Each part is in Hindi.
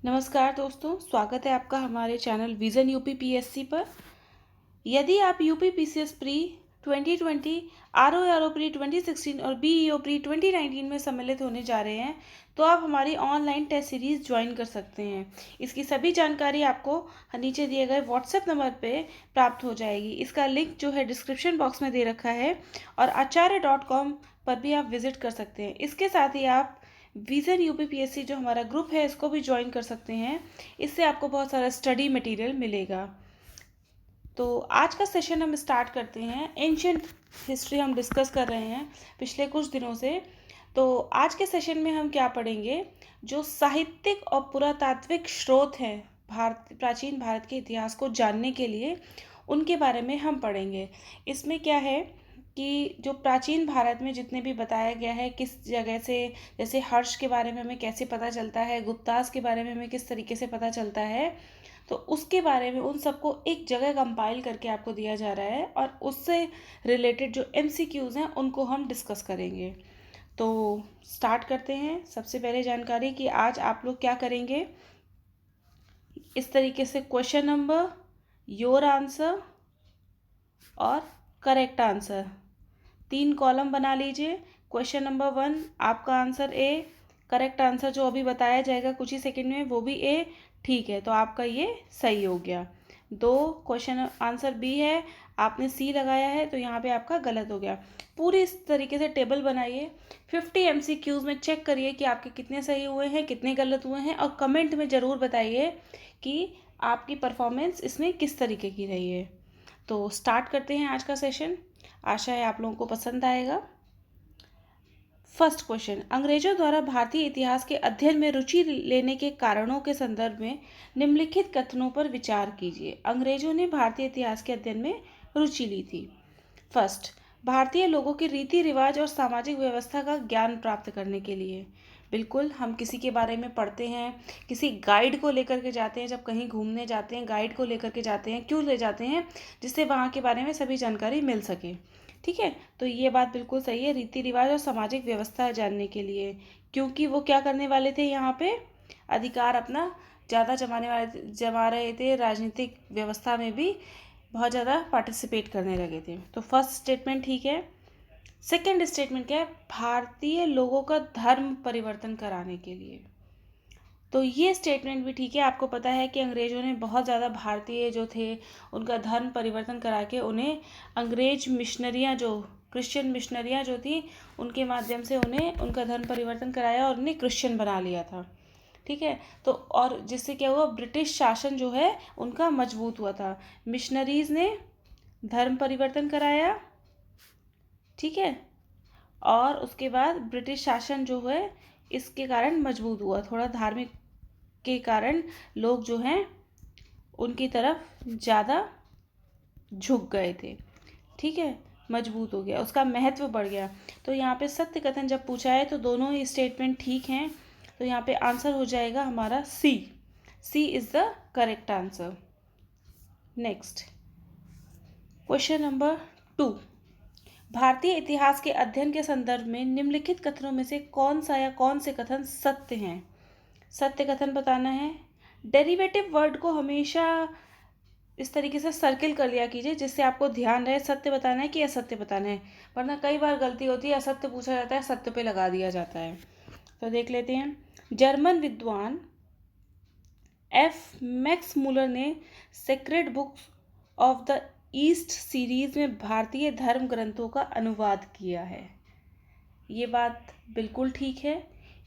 नमस्कार दोस्तों, स्वागत है आपका हमारे चैनल विज़न यूपी पीएससी पर। यदि आप UP PCS pre 2020, RO pre 2016 और बीईओ प्री 2019 में सम्मिलित होने जा रहे हैं, तो आप हमारी ऑनलाइन टेस्ट सीरीज़ ज्वाइन कर सकते हैं। इसकी सभी जानकारी आपको नीचे दिए गए व्हाट्सएप नंबर पे प्राप्त हो जाएगी। इसका लिंक जो है डिस्क्रिप्शन बॉक्स में दे रखा है और आचार्य.com पर भी आप विजिट कर सकते हैं। इसके साथ ही आप विज़न यूपी पीएससी जो हमारा ग्रुप है इसको भी ज्वाइन कर सकते हैं। इससे आपको बहुत सारा स्टडी मटेरियल मिलेगा। तो आज का सेशन हम स्टार्ट करते हैं। एंशियंट हिस्ट्री हम डिस्कस कर रहे हैं पिछले कुछ दिनों से। तो आज के सेशन में हम क्या पढ़ेंगे, जो साहित्यिक और पुरातात्विक स्रोत हैं प्राचीन भारत के इतिहास को जानने के लिए, उनके बारे में हम पढ़ेंगे। इसमें क्या है कि जो प्राचीन भारत में जितने भी बताया गया है, किस जगह से, जैसे हर्ष के बारे में हमें कैसे पता चलता है, गुप्तास के बारे में हमें किस तरीके से पता चलता है, तो उसके बारे में उन सबको एक जगह कंपाइल करके आपको दिया जा रहा है और उससे रिलेटेड जो एमसीक्यूज़ हैं उनको हम डिस्कस करेंगे। तो स्टार्ट करते हैं। सबसे पहले जानकारी कि आज आप लोग क्या करेंगे, इस तरीके से क्वेश्चन नंबर, योर आंसर और करेक्ट आंसर, 3 कॉलम बना लीजिए। क्वेश्चन नंबर 1 आपका आंसर ए, करेक्ट आंसर जो अभी बताया जाएगा कुछ ही सेकंड में वो भी ए, ठीक है, तो आपका ये सही हो गया। 2 क्वेश्चन आंसर बी है, आपने सी लगाया है तो यहाँ पे आपका गलत हो गया। पूरी इस तरीके से टेबल बनाइए, 50 एमसीक्यूज़ में चेक करिए कि आपके कितने सही हुए हैं, कितने गलत हुए हैं, और कमेंट में ज़रूर बताइए कि आपकी परफॉर्मेंस इसमें किस तरीके की रही है। तो स्टार्ट करते हैं आज का सेशन। आशा है आप लोगों को पसंद आएगा। फर्स्ट क्वेश्चन, अंग्रेजों द्वारा भारतीय इतिहास के अध्ययन में रुचि लेने के कारणों के संदर्भ में निम्नलिखित कथनों पर विचार कीजिए। अंग्रेजों ने भारतीय इतिहास के अध्ययन में रुचि ली थी। फर्स्ट, भारतीय लोगों के रीति रिवाज और सामाजिक व्यवस्था का ज्ञान प्राप्त करने के लिए। बिल्कुल, हम किसी के बारे में पढ़ते हैं, किसी गाइड को लेकर के जाते हैं, जब कहीं घूमने जाते हैं गाइड को लेकर के जाते हैं, क्यों ले जाते हैं, जिससे वहाँ के बारे में सभी जानकारी मिल सके। ठीक है, तो ये बात बिल्कुल सही है, रीति रिवाज और सामाजिक व्यवस्था जानने के लिए, क्योंकि वो क्या करने वाले थे, यहाँ पे अधिकार अपना ज़्यादा जमा रहे थे, राजनीतिक व्यवस्था में भी बहुत ज़्यादा पार्टिसिपेट करने लगे थे। तो फर्स्ट स्टेटमेंट ठीक है। सेकंड स्टेटमेंट क्या है, भारतीय लोगों का धर्म परिवर्तन कराने के लिए। तो ये स्टेटमेंट भी ठीक है। आपको पता है कि अंग्रेज़ों ने बहुत ज़्यादा भारतीय जो थे उनका धर्म परिवर्तन करा के उन्हें अंग्रेज मिशनरियाँ, जो क्रिश्चियन मिशनरियाँ जो थी, उनके माध्यम से उन्हें उनका धर्म परिवर्तन कराया और उन्हें क्रिश्चियन बना लिया था। ठीक है, तो और जिससे क्या हुआ, ब्रिटिश शासन जो है उनका मजबूत हुआ था। मिशनरीज़ ने धर्म परिवर्तन कराया, ठीक है, और उसके बाद ब्रिटिश शासन जो है इसके कारण मजबूत हुआ, थोड़ा धार्मिक के कारण लोग जो हैं उनकी तरफ ज़्यादा झुक गए थे। ठीक है, मजबूत हो गया, उसका महत्व बढ़ गया। तो यहाँ पे सत्य कथन जब पूछा है तो दोनों ही स्टेटमेंट ठीक हैं। तो यहाँ पे आंसर हो जाएगा हमारा C. C is the correct answer. Next question number 2, भारतीय इतिहास के अध्ययन के संदर्भ में निम्नलिखित कथनों में से कौन सा या कौन से कथन सत्य हैं। सत्य कथन बताना है। डेरिवेटिव वर्ड को हमेशा इस तरीके से सर्किल कर लिया कीजिए जिससे आपको ध्यान रहे सत्य बताना है कि असत्य बताना है, वरना कई बार गलती होती है, असत्य पूछा जाता है, सत्य पे लगा दिया जाता है। तो देख लेते हैं। जर्मन विद्वान एफ मैक्स मूलर ने sacred books of the east series में भारतीय धर्म ग्रंथों का अनुवाद किया है। ये बात बिल्कुल ठीक है।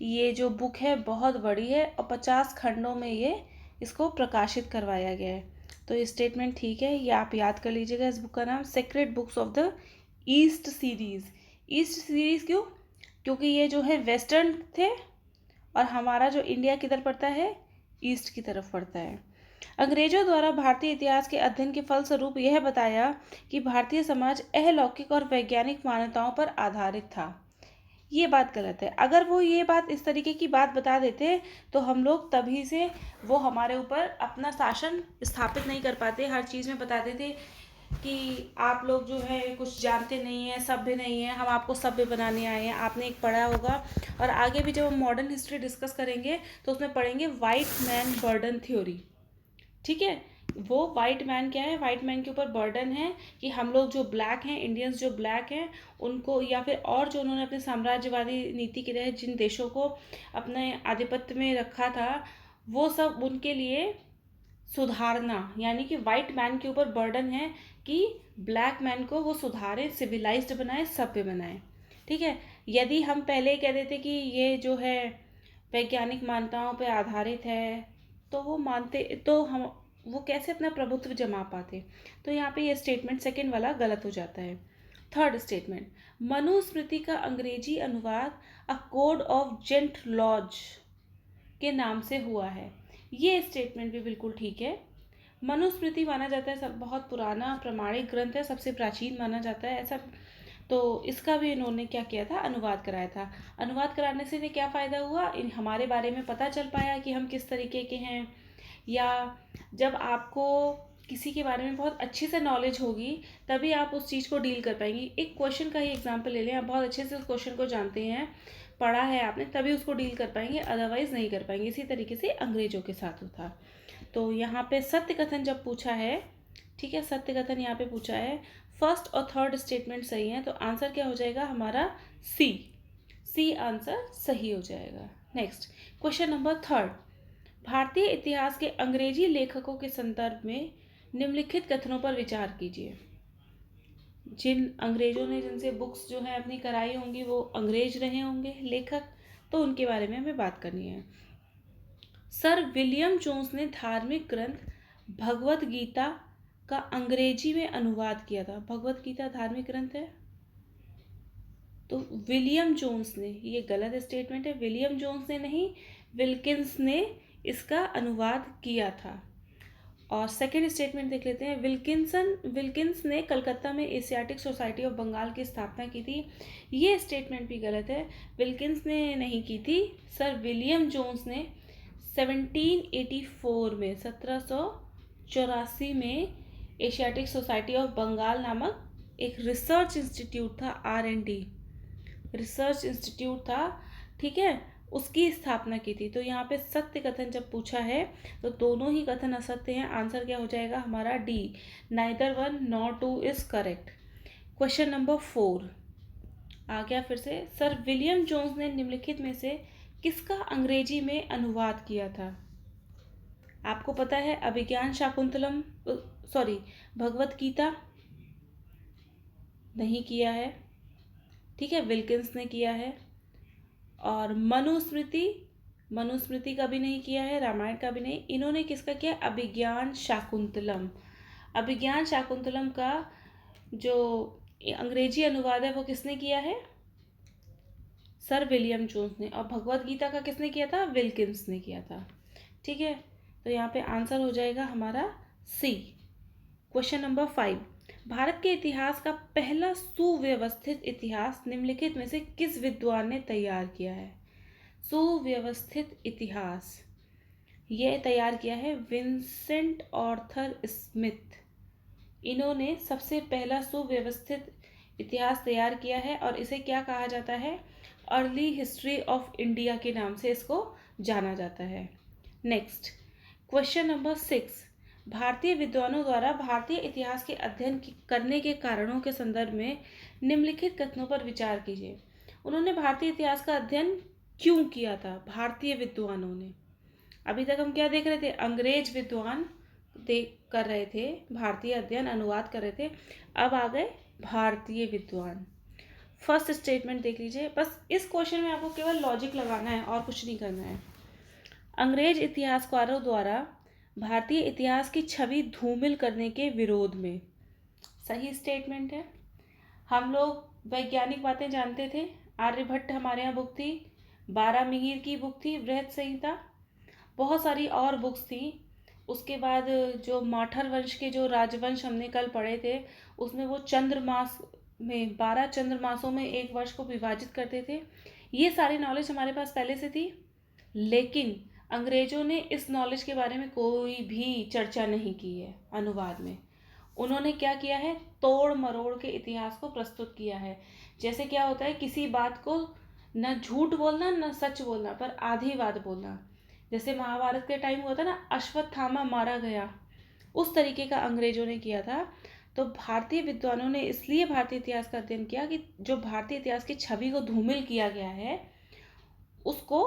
ये जो बुक है बहुत बड़ी है और 50 खंडों में ये इसको प्रकाशित करवाया गया है। तो ये स्टेटमेंट ठीक है, ये आप याद कर लीजिएगा। इस बुक का नाम sacred books of the east series. East series क्यों? क्योंकि ये जो है वेस्टर्न थे और हमारा जो इंडिया किधर पड़ता है, ईस्ट की तरफ पड़ता है। अंग्रेजों द्वारा भारतीय इतिहास के अध्ययन के फलस्वरूप यह बताया कि भारतीय समाज अलौकिक और वैज्ञानिक मान्यताओं पर आधारित था। ये बात गलत है। अगर वो ये बात इस तरीके की बात बता देते तो हम लोग तभी से वो हमारे ऊपर अपना शासन स्थापित नहीं कर पाते, हर चीज़ में बताते थे कि आप लोग जो है कुछ जानते नहीं हैं, सभ्य नहीं हैं, हम आपको सभ्य बनाने आए हैं। आपने एक पढ़ा होगा, और आगे भी जब हम मॉडर्न हिस्ट्री डिस्कस करेंगे तो उसमें पढ़ेंगे वाइट मैन बर्डन थ्योरी। ठीक है, वो वाइट मैन क्या है, वाइट मैन के ऊपर बर्डन है कि हम लोग जो ब्लैक हैं, इंडियंस जो ब्लैक हैं, उनको, या फिर और जो उन्होंने अपने साम्राज्यवादी नीति के तहत जिन देशों को अपने आधिपत्य में रखा था, वो सब उनके लिए सुधारना, यानी कि वाइट मैन के ऊपर बर्डन है कि ब्लैक मैन को वो सुधारे, सिविलाइज्ड बनाए, सभ्य बनाए। ठीक है, यदि हम पहले कह देते कि ये जो है वैज्ञानिक मान्यताओं पर आधारित है, तो वो मानते, तो हम वो कैसे अपना प्रभुत्व जमा पाते। तो यहाँ पे ये स्टेटमेंट सेकंड वाला गलत हो जाता है। थर्ड स्टेटमेंट, मनुस्मृति का अंग्रेजी अनुवाद a code of gentoo laws के नाम से हुआ है। ये स्टेटमेंट भी बिल्कुल ठीक है। मनुस्मृति माना जाता है सब बहुत पुराना प्रमाणिक ग्रंथ है, सबसे प्राचीन माना जाता है ऐसा। तो इसका भी इन्होंने क्या किया था, अनुवाद कराया था। अनुवाद कराने से इन्हें क्या फ़ायदा हुआ, इन हमारे बारे में पता चल पाया कि हम किस तरीके के हैं। या जब आपको किसी के बारे में बहुत अच्छे से नॉलेज होगी, तभी आप उस चीज़ को डील कर पाएंगे। एक क्वेश्चन का ही एग्जांपल ले लें, आप बहुत अच्छे से उस क्वेश्चन को जानते हैं, पढ़ा है आपने, तभी उसको डील कर पाएंगे, अदरवाइज नहीं कर पाएंगे। इसी तरीके से अंग्रेजों के साथ होता। तो यहाँ पे सत्य कथन जब पूछा है, ठीक है, सत्य कथन यहाँ पे पूछा है, फर्स्ट और थर्ड स्टेटमेंट सही है, तो आंसर क्या हो जाएगा हमारा, सी। सी आंसर सही हो जाएगा। नेक्स्ट क्वेश्चन नंबर थर्ड, भारतीय इतिहास के अंग्रेजी लेखकों के संदर्भ में निम्नलिखित कथनों पर विचार कीजिए। जिन अंग्रेजों ने जिनसे बुक्स जो है अपनी कराई होंगी, वो अंग्रेज रहे होंगे लेखक, तो उनके बारे में हमें बात करनी है। सर विलियम जोन्स ने धार्मिक ग्रंथ भगवत गीता का अंग्रेजी में अनुवाद किया था। भगवत गीता धार्मिक ग्रंथ है, तो विलियम जोन्स ने, ये गलत स्टेटमेंट है, विलियम जोन्स ने नहीं, विल्किंस ने इसका अनुवाद किया था। और सेकेंड स्टेटमेंट देख लेते हैं, विल्किंस ने कलकत्ता में एशियाटिक सोसाइटी ऑफ बंगाल की स्थापना की थी। ये स्टेटमेंट भी गलत है, विल्किंस ने नहीं की थी, सर विलियम जोन्स ने 1784 में 1784 में एशियाटिक सोसाइटी ऑफ बंगाल नामक एक रिसर्च इंस्टीट्यूट था, R&D रिसर्च इंस्टीट्यूट था, ठीक है, उसकी स्थापना की थी। तो यहाँ पे सत्य कथन जब पूछा है तो दोनों ही कथन असत्य हैं। आंसर क्या हो जाएगा हमारा, D, neither one nor two is correct. Question number 4 आ गया फिर से, सर विलियम जोन्स ने निम्नलिखित में से किसका अंग्रेजी में अनुवाद किया था। आपको पता है अभिज्ञान शाकुंतलम, सॉरी, भगवत गीता नहीं किया है, ठीक है, विल्किंस ने किया है। और मनुस्मृति का भी नहीं किया है, रामायण का भी नहीं। इन्होंने किसका किया, अभिज्ञान शाकुंतलम। अभिज्ञान शाकुंतलम का जो अंग्रेजी अनुवाद है वो किसने किया है, सर विलियम जोन्स ने। और भगवत गीता का किसने किया था, विल्किंस ने किया था। ठीक है, तो यहाँ पे आंसर हो जाएगा हमारा सी। क्वेश्चन नंबर 5, भारत के इतिहास का पहला सुव्यवस्थित इतिहास निम्नलिखित में से किस विद्वान ने तैयार किया है। सुव्यवस्थित इतिहास ये तैयार किया है विंसेंट आर्थर स्मिथ। इन्होंने सबसे पहला सुव्यवस्थित इतिहास तैयार किया है, और इसे क्या कहा जाता है, अर्ली हिस्ट्री ऑफ इंडिया के नाम से इसको जाना जाता है। नेक्स्ट क्वेश्चन नंबर 6, भारतीय विद्वानों द्वारा भारतीय इतिहास के अध्ययन करने के कारणों के संदर्भ में निम्नलिखित कथनों पर विचार कीजिए। उन्होंने भारतीय इतिहास का अध्ययन क्यों किया था, भारतीय विद्वानों ने। अभी तक हम क्या देख रहे थे, अंग्रेज विद्वान कर रहे थे, भारतीय अध्ययन अनुवाद कर रहे थे, अब आ गए भारतीय विद्वान। फर्स्ट स्टेटमेंट देख लीजिए, बस इस क्वेश्चन में आपको केवल लॉजिक लगाना है और कुछ नहीं करना है। अंग्रेज इतिहासकारों द्वारा भारतीय इतिहास की छवि धूमिल करने के विरोध में, सही स्टेटमेंट है। हम लोग वैज्ञानिक बातें जानते थे, आर्यभट्ट हमारे यहाँ बुक थी, 12 मिहिर की बुक थी बृहत संहिता, बहुत सारी और बुक्स थी। उसके बाद जो माठर वंश के जो राजवंश हमने कल पढ़े थे, उसमें वो चंद्रमास में 12 चंद्रमासों में एक वर्ष को विभाजित करते थे। ये सारी नॉलेज हमारे पास पहले से थी, लेकिन अंग्रेजों ने इस नॉलेज के बारे में कोई भी चर्चा नहीं की है अनुवाद में। उन्होंने क्या किया है, तोड़ मरोड़ के इतिहास को प्रस्तुत किया है। जैसे क्या होता है, किसी बात को न झूठ बोलना न सच बोलना, पर आधी बात बोलना। जैसे महाभारत के टाइम हुआ था ना, अश्वत्थामा मारा गया, उस तरीके का अंग्रेजों ने किया था। तो भारतीय विद्वानों ने इसलिए भारतीय इतिहास का अध्ययन किया कि जो भारतीय इतिहास की छवि को धूमिल किया गया है उसको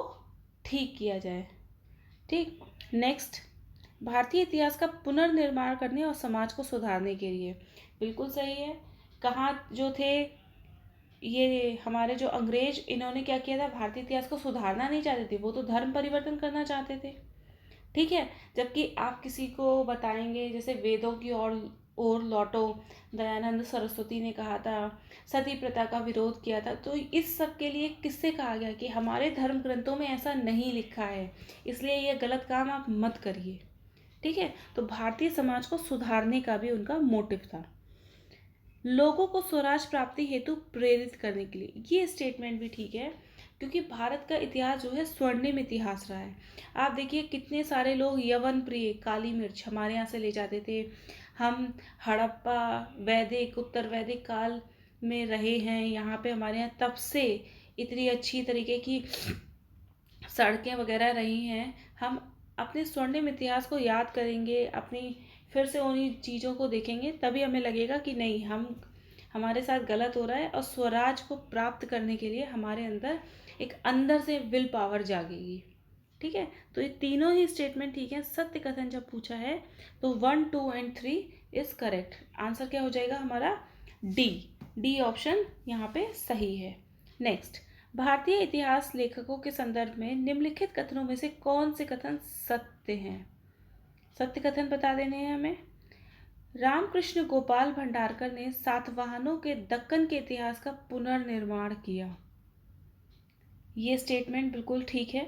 ठीक किया जाए। ठीक, नेक्स्ट, भारतीय इतिहास का पुनर्निर्माण करने और समाज को सुधारने के लिए। बिल्कुल सही है। कहाँ जो थे ये हमारे जो अंग्रेज, इन्होंने क्या किया था, भारतीय इतिहास को सुधारना नहीं चाहते थे, वो तो धर्म परिवर्तन करना चाहते थे। ठीक है, जबकि आप किसी को बताएंगे जैसे वेदों की ओर लौटो, दयानंद सरस्वती ने कहा था, सती प्रथा का विरोध किया था। तो इस सब के लिए किससे कहा गया कि हमारे धर्म ग्रंथों में ऐसा नहीं लिखा है, इसलिए ये गलत काम आप मत करिए। ठीक है, तो भारतीय समाज को सुधारने का भी उनका मोटिव था। लोगों को स्वराज प्राप्ति हेतु प्रेरित करने के लिए, ये स्टेटमेंट भी ठीक है, क्योंकि भारत का इतिहास जो है स्वर्णिम इतिहास रहा है। आप देखिए कितने सारे लोग यवन प्रिय, काली मिर्च हमारे यहाँ से ले जाते थे। हम हड़प्पा, वैदिक, उत्तर वैदिक काल में रहे हैं यहाँ पे, हमारे यहाँ तब से इतनी अच्छी तरीके की सड़कें वगैरह रही हैं। हम अपने स्वर्णिम इतिहास को याद करेंगे, अपनी फिर से उन्हीं चीज़ों को देखेंगे, तभी हमें लगेगा कि नहीं, हमारे साथ गलत हो रहा है, और स्वराज को प्राप्त करने के लिए हमारे अंदर एक अंदर से विल पावर जागेगी। ठीक है, तो ये तीनों ही स्टेटमेंट ठीक है। सत्य कथन जब पूछा है तो 1, 2 एंड 3 इज करेक्ट। आंसर क्या हो जाएगा हमारा, डी ऑप्शन यहाँ पे सही है। नेक्स्ट, भारतीय इतिहास लेखकों के संदर्भ में निम्नलिखित कथनों में से कौन से कथन सत्य हैं। सत्य कथन बता देने हैं हमें। रामकृष्ण गोपाल भंडारकर ने सातवाहनों के दक्कन के इतिहास का पुनर्निर्माण किया। ये स्टेटमेंट बिल्कुल ठीक है।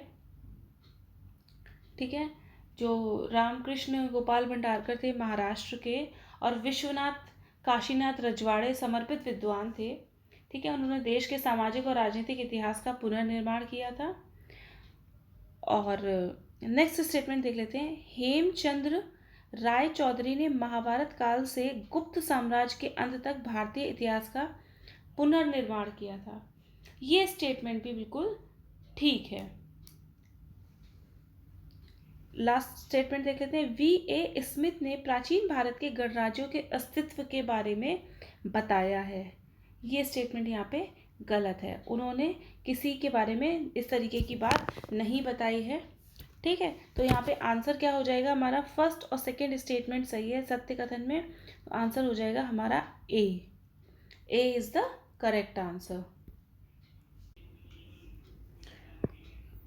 ठीक है, जो रामकृष्ण गोपाल भंडारकर थे महाराष्ट्र के, और विश्वनाथ काशीनाथ रजवाड़े समर्पित विद्वान थे। ठीक है, उन्होंने देश के सामाजिक और राजनीतिक इतिहास का पुनर्निर्माण किया था। और नेक्स्ट स्टेटमेंट देख लेते हैं। हेमचंद्र राय चौधरी ने महाभारत काल से गुप्त साम्राज्य के अंत तक भारतीय इतिहास का पुनर्निर्माण किया था। ये स्टेटमेंट भी बिल्कुल ठीक है। लास्ट स्टेटमेंट देख लेते हैं। V.A. स्मिथ ने प्राचीन भारत के गणराज्यों के अस्तित्व के बारे में बताया है। ये स्टेटमेंट यहाँ पे गलत है, उन्होंने किसी के बारे में इस तरीके की बात नहीं बताई है। ठीक है, तो यहाँ पे आंसर क्या हो जाएगा हमारा, फर्स्ट और सेकंड स्टेटमेंट सही है सत्य कथन में, तो आंसर हो जाएगा हमारा ए इज द करेक्ट आंसर।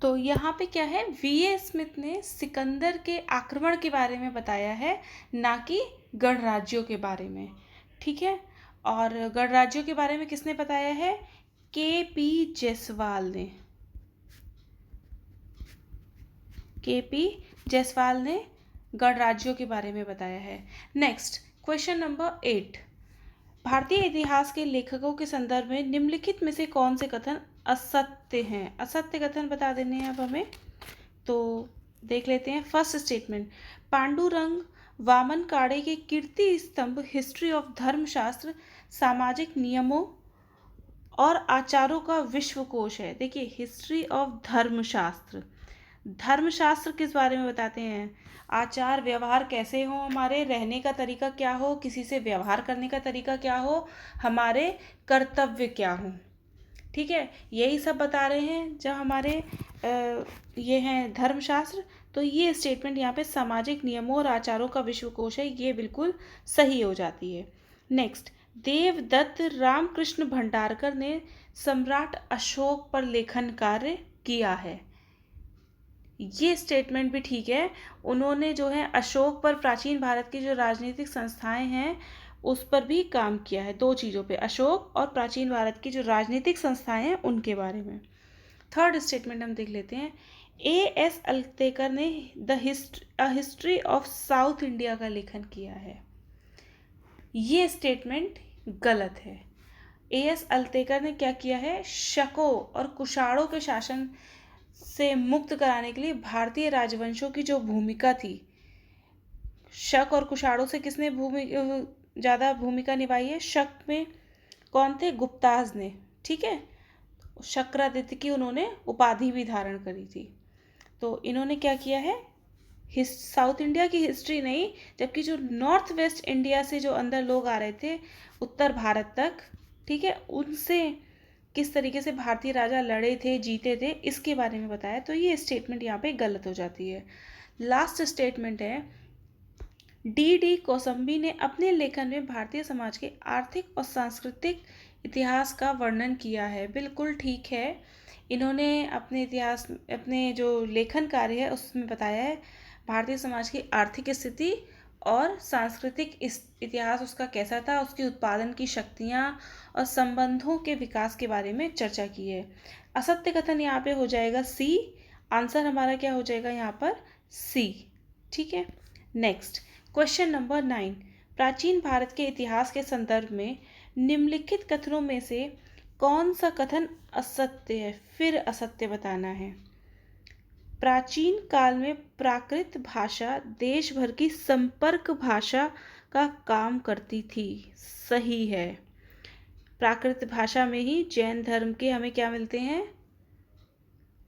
तो यहाँ पे क्या है, V.A. स्मिथ ने सिकंदर के आक्रमण के बारे में बताया है, ना कि गणराज्यों के बारे में। ठीक है, और गणराज्यों के बारे में किसने बताया है, K.P. जायसवाल ने। K.P. जायसवाल ने गणराज्यों के बारे में बताया है। नेक्स्ट, क्वेश्चन नंबर 8, भारतीय इतिहास के लेखकों के संदर्भ में निम्नलिखित में से कौन से कथन असत्य हैं। असत्य कथन बता देने हैं अब हमें, तो देख लेते हैं। फर्स्ट स्टेटमेंट, पांडुरंग वामन काड़े के कीर्ति स्तंभ हिस्ट्री ऑफ धर्मशास्त्र सामाजिक नियमों और आचारों का विश्वकोश है। देखिए, हिस्ट्री ऑफ धर्मशास्त्र, धर्मशास्त्र किस बारे में बताते हैं, आचार व्यवहार कैसे हो, हमारे रहने का तरीका क्या हो, किसी से व्यवहार करने का तरीका क्या हो, हमारे कर्तव्य क्या हो। ठीक है, यही सब बता रहे हैं जब हमारे ये हैं धर्मशास्त्र। तो ये स्टेटमेंट यहाँ पे सामाजिक नियमों और आचारों का विश्वकोश है, ये बिल्कुल सही हो जाती है। नेक्स्ट, देवदत्त रामकृष्ण भंडारकर ने सम्राट अशोक पर लेखन कार्य किया है। ये स्टेटमेंट भी ठीक है, उन्होंने जो है अशोक पर, प्राचीन भारत की जो राजनीतिक संस्थाएं हैं उस पर भी काम किया है, दो चीज़ों पे, अशोक और प्राचीन भारत की जो राजनीतिक संस्थाएं हैं उनके बारे में। थर्ड स्टेटमेंट हम देख लेते हैं। A.S. अल्तेकर ने हिस्ट्री ऑफ साउथ इंडिया का लेखन किया है। ये स्टेटमेंट गलत है। A.S. अल्तेकर ने क्या किया है, शकों और कुषाणों के शासन से मुक्त कराने के लिए भारतीय राजवंशों की जो भूमिका थी, शक और कुषाणों से किसने ज़्यादा भूमिका निभाई है। शक में कौन थे? गुप्ताज ने, ठीक है। शक्रादित्य की उन्होंने उपाधि भी धारण करी थी। तो इन्होंने क्या किया है, साउथ इंडिया की हिस्ट्री नहीं, जबकि जो नॉर्थ वेस्ट इंडिया से जो अंदर लोग आ रहे थे उत्तर भारत तक, ठीक है, उनसे किस तरीके से भारतीय राजा लड़े थे, जीते थे, इसके बारे में बताया। तो ये स्टेटमेंट यहाँ पे गलत हो जाती है। लास्ट स्टेटमेंट है, डी कौसम्बी ने अपने लेखन में भारतीय समाज के आर्थिक और सांस्कृतिक इतिहास का वर्णन किया है। बिल्कुल ठीक है, इन्होंने अपने इतिहास, अपने जो लेखन कार्य है उसमें बताया है भारतीय समाज की आर्थिक स्थिति और सांस्कृतिक इतिहास उसका कैसा था, उसकी उत्पादन की शक्तियाँ और संबंधों के विकास के बारे में चर्चा की है। असत्य कथन यहाँ पे हो जाएगा सी, आंसर हमारा क्या हो जाएगा यहाँ पर? सी, ठीक है। नेक्स्ट क्वेश्चन नंबर 9, प्राचीन भारत के इतिहास के संदर्भ में निम्नलिखित कथनों में से कौन सा कथन असत्य है? फिर असत्य बताना है। प्राचीन काल में प्राकृत भाषा देश भर की संपर्क भाषा का काम करती थी। सही है। प्राकृत भाषा में ही जैन धर्म के हमें क्या मिलते हैं?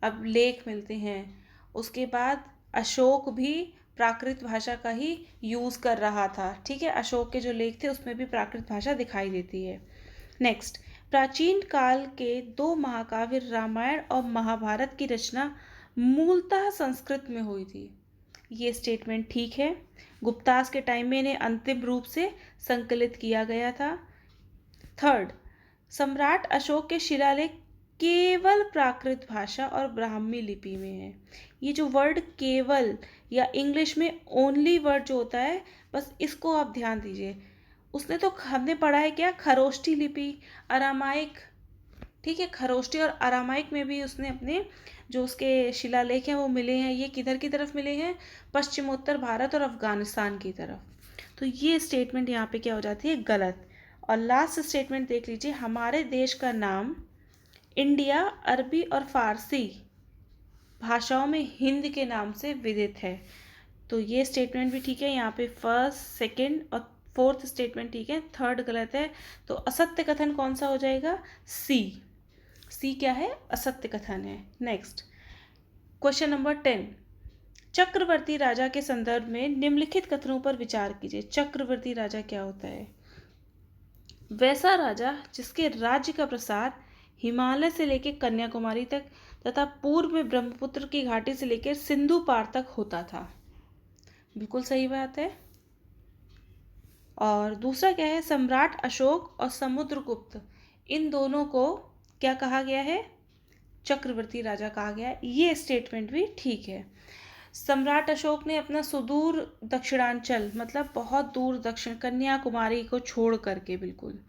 अब लेख मिलते हैं। उसके बाद अशोक भी प्राकृत भाषा का ही यूज़ कर रहा था, ठीक है। अशोक के जो लेख थे उसमें भी प्राकृत भाषा दिखाई देती है। नेक्स्ट, प्राचीन काल के दो महाकाव्य रामायण और महाभारत की रचना मूलतः संस्कृत में हुई थी। ये स्टेटमेंट ठीक है। गुप्तास के टाइम में इन्हें अंतिम रूप से संकलित किया गया था। थर्ड, सम्राट अशोक के शिलालेख केवल प्राकृत भाषा और ब्राह्मी लिपि में है। ये जो वर्ड केवल या इंग्लिश में ओनली वर्ड जो होता है, बस इसको आप ध्यान दीजिए। उसने तो, हमने पढ़ा है क्या, खरोष्ठी लिपि, अरामाइक, ठीक है। खरोष्ठी और अरामाइक में भी उसने अपने जो उसके शिलालेख हैं वो मिले हैं। ये किधर की तरफ मिले हैं? पश्चिमोत्तर भारत और अफगानिस्तान की तरफ। तो ये स्टेटमेंट यहाँ पे क्या हो जाती है? गलत। और लास्ट स्टेटमेंट देख लीजिए, हमारे देश का नाम इंडिया अरबी और फारसी भाषाओं में हिंद के नाम से विदित है। तो ये स्टेटमेंट भी ठीक है। यहाँ पे फर्स्ट, सेकंड और फोर्थ स्टेटमेंट ठीक है, थर्ड गलत है। तो असत्य कथन कौन सा हो जाएगा? सी। सी क्या है? असत्य कथन है। नेक्स्ट क्वेश्चन नंबर 10, चक्रवर्ती राजा के संदर्भ में निम्नलिखित कथनों पर विचार कीजिए। चक्रवर्ती राजा क्या होता है? वैसा राजा जिसके राज्य का प्रसार हिमालय से लेकर कन्याकुमारी तक तथा पूर्व में ब्रह्मपुत्र की घाटी से लेकर सिंधु पार तक होता था। बिल्कुल सही बात है। और दूसरा क्या है? सम्राट अशोक और समुद्रगुप्त, इन दोनों को क्या कहा गया है? चक्रवर्ती राजा कहा गया है। ये स्टेटमेंट भी ठीक है। सम्राट अशोक ने अपना सुदूर दक्षिणांचल, मतलब बहुत दूर दक्षिण, कन्याकुमारी को छोड़ करके, बिल्कुल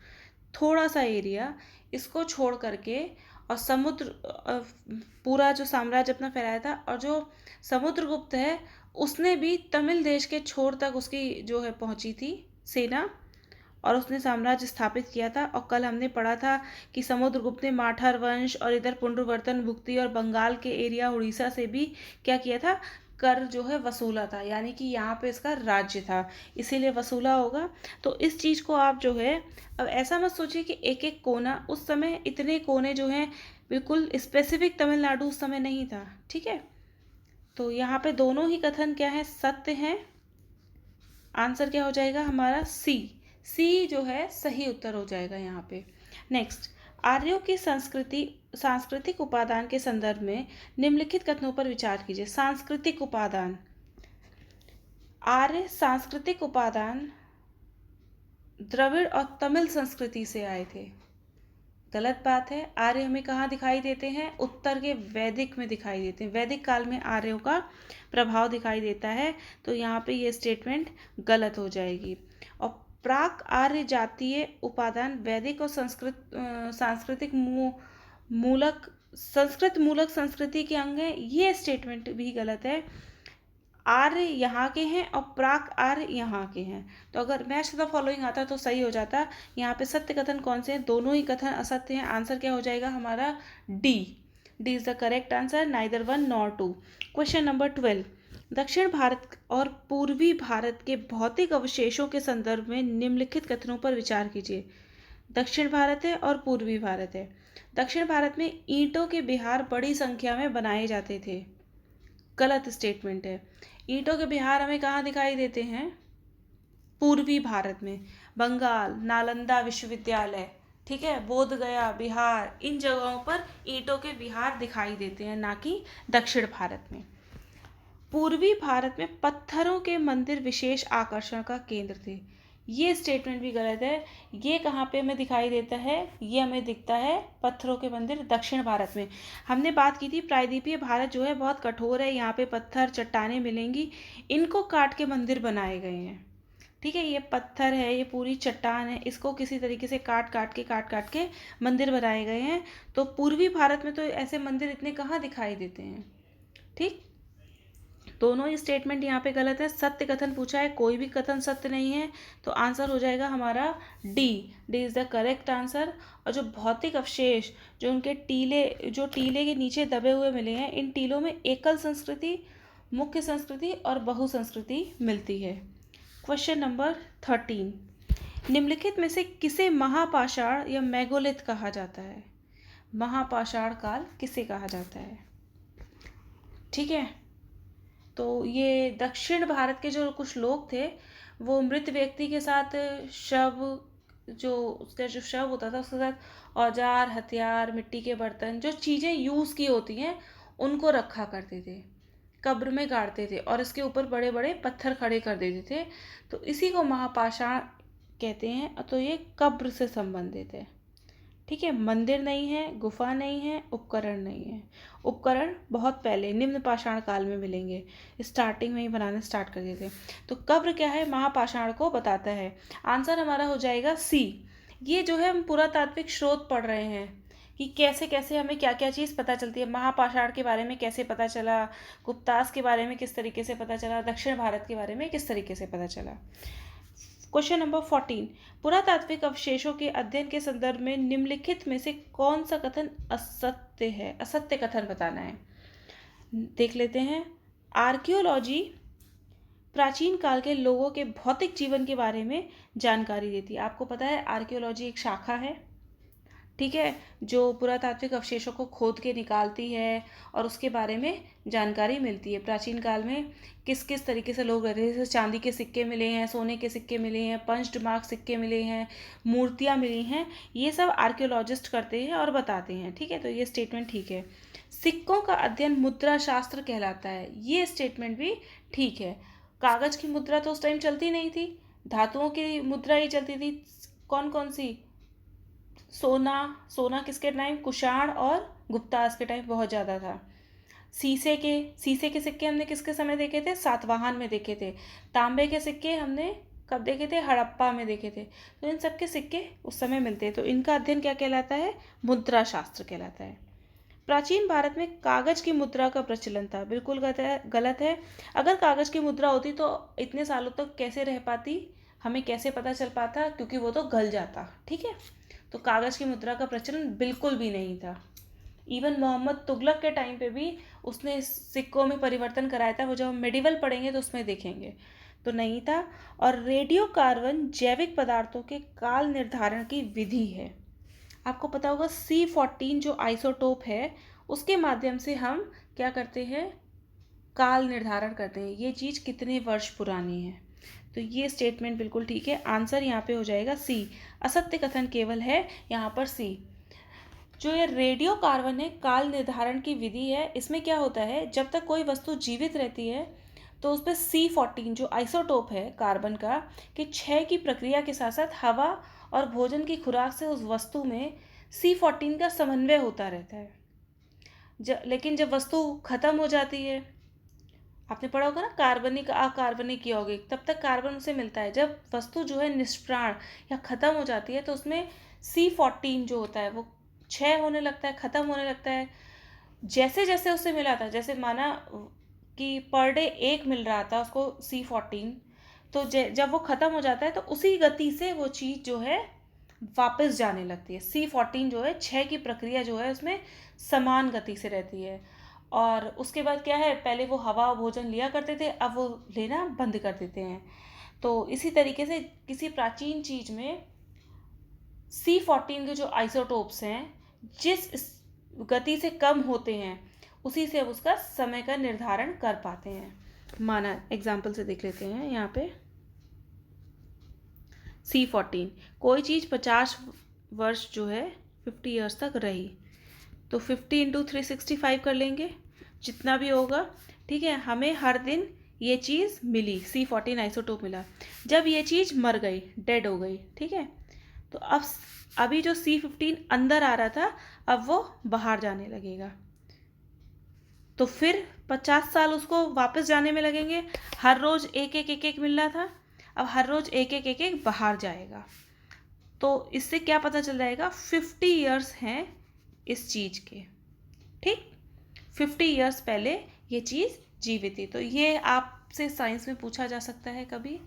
थोड़ा सा एरिया इसको छोड़ करके, और समुद्र, पूरा जो साम्राज्य अपना फैलाया था। और जो समुद्रगुप्त है उसने भी तमिल देश के छोर तक उसकी जो है पहुंची थी सेना, और उसने साम्राज्य स्थापित किया था। और कल हमने पढ़ा था कि समुद्रगुप्त ने माठार वंश और इधर पुंड्रवर्तन, भुक्ति और बंगाल के एरिया उड़ीसा से भी क्या किया था? कर जो है वसूला था, यानी कि यहाँ पे इसका राज्य था, इसीलिए वसूला होगा। तो इस चीज़ को आप जो है, अब ऐसा मत सोचिए कि एक एक कोना, उस समय इतने कोने जो हैं, बिल्कुल स्पेसिफिक तमिलनाडु उस समय नहीं था, ठीक है। तो यहाँ पे दोनों ही कथन क्या है? सत्य हैं। आंसर क्या हो जाएगा हमारा? सी। सी जो है सही उत्तर हो जाएगा यहाँ पे। नेक्स्ट, आर्यों की सांस्कृतिक उपादान के संदर्भ में निम्नलिखित कथनों पर विचार कीजिए। सांस्कृतिक उपादान, आर्य सांस्कृतिक उपादान द्रविड़ और तमिल संस्कृति से आए थे। गलत बात है। आर्य हमें कहाँ दिखाई देते हैं? उत्तर के वैदिक में दिखाई देते हैं। वैदिक काल में आर्यों का प्रभाव दिखाई देता है। तो यहाँ पे ये स्टेटमेंट गलत हो जाएगी। और प्राक आर्य जातीय उपादान वैदिक और सांस्कृतिक संस्कृत मूलक संस्कृति के अंग है। ये स्टेटमेंट भी गलत है। आर्य यहाँ के हैं और प्राक आर्य यहाँ के हैं। तो अगर मैच द फॉलोइंग आता तो सही हो जाता। यहाँ पे सत्य कथन कौन से हैं? दोनों ही कथन असत्य हैं। आंसर क्या हो जाएगा हमारा? D. D is the correct answer, neither one nor two. Question number 12, दक्षिण भारत और पूर्वी भारत के भौतिक अवशेषों के संदर्भ में निम्नलिखित कथनों पर विचार कीजिए। दक्षिण भारत है और पूर्वी भारत है। दक्षिण भारत में ईंटों के बिहार बड़ी संख्या में बनाए जाते थे। गलत स्टेटमेंट है। ईंटों के बिहार हमें कहाँ दिखाई देते हैं? पूर्वी भारत में। बंगाल, नालंदा विश्वविद्यालय, ठीक है, बोध गया, बिहार, इन जगहों पर ईंटों के बिहार दिखाई देते हैं, ना कि दक्षिण भारत में। पूर्वी भारत में पत्थरों के मंदिर विशेष आकर्षण का केंद्र थे। ये स्टेटमेंट भी गलत है। ये कहाँ पे हमें दिखाई देता है? ये हमें दिखता है पत्थरों के मंदिर दक्षिण भारत में। हमने बात की थी प्रायद्वीपीय भारत जो है बहुत कठोर है, यहाँ पे पत्थर चट्टानें मिलेंगी, इनको काट के मंदिर बनाए गए हैं। ठीक है, ये पत्थर है, ये पूरी चट्टान है, इसको किसी तरीके से काट काट के मंदिर बनाए गए हैं। तो पूर्वी भारत में तो ऐसे मंदिर इतने कहाँ दिखाई देते हैं। ठीक, दोनों ही स्टेटमेंट यहाँ पे गलत है। सत्य कथन पूछा है, कोई भी कथन सत्य नहीं है, तो आंसर हो जाएगा हमारा D. D is the correct answer. और जो भौतिक अवशेष जो उनके टीले के नीचे दबे हुए मिले हैं, इन टीलों में एकल संस्कृति, मुख्य संस्कृति और बहु संस्कृति मिलती है। क्वेश्चन नंबर 13, निम्नलिखित में से किसे महापाषाण या मेगालिथ कहा जाता है? महापाषाण काल किसे कहा जाता है? ठीक है, तो ये दक्षिण भारत के जो कुछ लोग थे, वो मृत व्यक्ति के साथ उसका जो शव होता था उसके साथ औजार, हथियार, मिट्टी के बर्तन, जो चीज़ें यूज़ की होती हैं उनको रखा करते थे, कब्र में गाड़ते थे और इसके ऊपर बड़े बड़े पत्थर खड़े कर देते थे। तो इसी को महापाषाण कहते हैं। तो ये कब्र से संबंधित है। ठीक है, मंदिर नहीं है, गुफा नहीं है, उपकरण नहीं है। उपकरण बहुत पहले निम्न पाषाण काल में मिलेंगे, स्टार्टिंग में ही बनाना स्टार्ट कर देते। तो कब्र क्या है? महापाषाण को बताता है। आंसर हमारा हो जाएगा सी। ये जो है हम पुरातात्विक स्रोत पढ़ रहे हैं कि कैसे कैसे हमें क्या क्या चीज़ पता चलती है। महापाषाण के बारे में कैसे पता चला, गुप्तास के बारे में किस तरीके से पता चला, दक्षिण भारत के बारे में किस तरीके से पता चला। क्वेश्चन नंबर 14, पुरातात्विक अवशेषों के अध्ययन के संदर्भ में निम्नलिखित में से कौन सा कथन असत्य है? असत्य कथन बताना है। देख लेते हैं। आर्कियोलॉजी प्राचीन काल के लोगों के भौतिक जीवन के बारे में जानकारी देती है। आपको पता है आर्कियोलॉजी एक शाखा है, ठीक है, जो पुरातात्विक अवशेषों को खोद के निकालती है और उसके बारे में जानकारी मिलती है। प्राचीन काल में किस किस तरीके से लोग रहते थे, जैसे चांदी के सिक्के मिले हैं, सोने के सिक्के मिले हैं, पंच्ड मार्क सिक्के मिले हैं, मूर्तियाँ मिली हैं, ये सब आर्कियोलॉजिस्ट करते हैं और बताते हैं। ठीक है, तो ये स्टेटमेंट ठीक है। सिक्कों का अध्ययन मुद्रा शास्त्र कहलाता है, ये स्टेटमेंट भी ठीक है। कागज़ की मुद्रा तो उस टाइम चलती नहीं थी, धातुओं की मुद्रा ही चलती थी। कौन कौन सी? सोना किसके टाइम? कुषाण और गुप्तास के टाइम बहुत ज़्यादा था। शीशे के सिक्के हमने किसके समय देखे थे? सातवाहन में देखे थे। तांबे के सिक्के हमने कब देखे थे? हड़प्पा में देखे थे। तो इन सब के सिक्के उस समय मिलते हैं, तो इनका अध्ययन क्या कहलाता है? मुद्रा शास्त्र कहलाता है। प्राचीन भारत में कागज की मुद्रा का प्रचलन था, बिल्कुल गलत है। अगर कागज की मुद्रा होती तो इतने सालों तक कैसे रह पाती, हमें कैसे पता चल पाता? क्योंकि वो तो गल जाता। ठीक है, तो कागज़ की मुद्रा का प्रचलन बिल्कुल भी नहीं था। इवन मोहम्मद तुगलक के टाइम पे भी उसने सिक्कों में परिवर्तन कराया था, वो जब हम मेडिवल पढ़ेंगे तो उसमें देखेंगे, तो नहीं था। और रेडियो कार्बन जैविक पदार्थों के काल निर्धारण की विधि है। आपको पता होगा C14 जो आइसोटोप है उसके माध्यम से हम क्या करते हैं? काल निर्धारण करते हैं, ये चीज़ कितने वर्ष पुरानी है। तो ये स्टेटमेंट बिल्कुल ठीक है। आंसर यहाँ पे हो जाएगा सी। असत्य कथन केवल है यहाँ पर सी। जो ये रेडियो कार्बन है, काल निर्धारण की विधि है, इसमें क्या होता है, जब तक कोई वस्तु जीवित रहती है तो उस पर C14 जो आइसोटोप है कार्बन का, कि क्षय की प्रक्रिया के साथ साथ हवा और भोजन की खुराक से उस वस्तु में C14 का समन्वय होता रहता है। लेकिन जब वस्तु खत्म हो जाती है, आपने पढ़ा होगा ना, कार्बनिक अकार्बनिक यौगिक, तब तक कार्बन उसे मिलता है। जब वस्तु जो है निष्प्राण या ख़त्म हो जाती है तो उसमें C14 जो होता है वो क्षय होने लगता है, ख़त्म होने लगता है। जैसे जैसे उसे मिला था, जैसे माना कि पर डे 1 मिल रहा था उसको C14, तो जब वो ख़त्म हो जाता है तो उसी गति से वो चीज़ जो है वापस जाने लगती है। C14 जो है क्षय की प्रक्रिया जो है उसमें समान गति से रहती है। और उसके बाद क्या है, पहले वो हवा भोजन लिया करते थे, अब वो लेना बंद कर देते हैं। तो इसी तरीके से किसी प्राचीन चीज में C14 के जो आइसोटोप्स हैं, गति से कम होते हैं, उसी से अब उसका समय का निर्धारण कर पाते हैं। माना एग्जाम्पल से देख लेते हैं यहाँ पे C14, कोई चीज़ 50 वर्ष जो है 50 ईयर्स तक रही, तो 50 इंटू 365 कर लेंगे, जितना भी होगा। ठीक है, हमें हर दिन ये चीज़ मिली, C14 आइसोटोप मिला। जब ये चीज़ मर गई, डेड हो गई, ठीक है, तो अब अभी जो C15 अंदर आ रहा था, अब वो बाहर जाने लगेगा, तो फिर 50 साल उसको वापस जाने में लगेंगे। हर रोज एक एक एक एक मिल रहा था, अब हर रोज एक एक एक एक बाहर जाएगा। तो इससे क्या पता चल जाएगा, 50 ईयर्स हैं इस चीज के। ठीक, 50 ईयर्स पहले ये चीज जीवित थी। तो ये आपसे साइंस में पूछा जा सकता है कभी,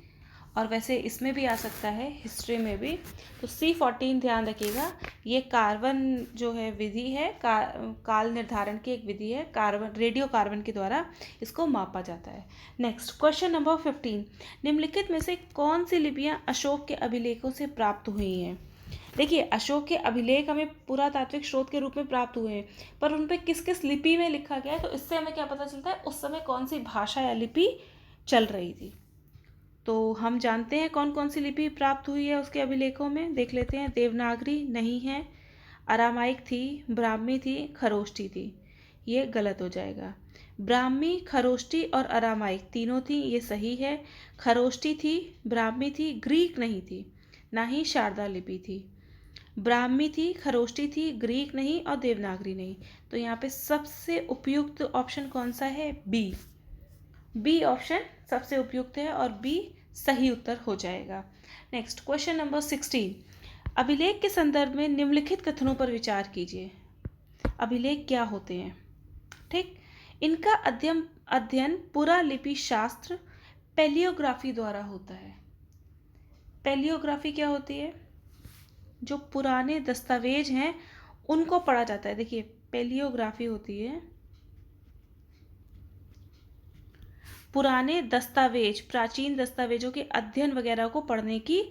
और वैसे इसमें भी आ सकता है, हिस्ट्री में भी। तो C14 ध्यान रखिएगा, ये कार्बन जो है विधि है, काल निर्धारण की एक विधि है, कार्बन रेडियो कार्बन के द्वारा इसको मापा जाता है। नेक्स्ट क्वेश्चन नंबर 15, निम्नलिखित में से कौन सी लिपियां अशोक के अभिलेखों से प्राप्त हुई हैं? देखिए, अशोक के अभिलेख हमें पुरातात्विक स्रोत के रूप में प्राप्त हुए हैं, पर उन पर किस किस लिपि में लिखा गया है, तो इससे हमें क्या पता चलता है उस समय कौन सी भाषा या लिपि चल रही थी। तो हम जानते हैं कौन कौन सी लिपि प्राप्त हुई है उसके अभिलेखों में, देख लेते हैं। देवनागरी नहीं है, अरामाइक थी, ब्राह्मी थी, खरोष्टी थी। ये गलत हो जाएगा। ब्राह्मी, खरोष्टी और अरामाइक तीनों थी, ये सही है। खरोष्टी थी, ब्राह्मी थी, ग्रीक नहीं थी, ना ही शारदा लिपि थी। ब्राह्मी थी, खरोष्टी थी, ग्रीक नहीं और देवनागरी नहीं। तो यहाँ पे सबसे उपयुक्त ऑप्शन कौन सा है? बी। बी ऑप्शन सबसे उपयुक्त है और बी सही उत्तर हो जाएगा। नेक्स्ट क्वेश्चन नंबर 16, अभिलेख के संदर्भ में निम्नलिखित कथनों पर विचार कीजिए। अभिलेख क्या होते हैं? ठीक, इनका अध्ययन पुरालिपि शास्त्र पैलियोग्राफी द्वारा होता है। पैलियोग्राफी क्या होती है? जो पुराने दस्तावेज हैं उनको पढ़ा जाता है। देखिए, पैलियोग्राफी होती है पुराने दस्तावेज, प्राचीन दस्तावेजों के अध्ययन वगैरह को पढ़ने की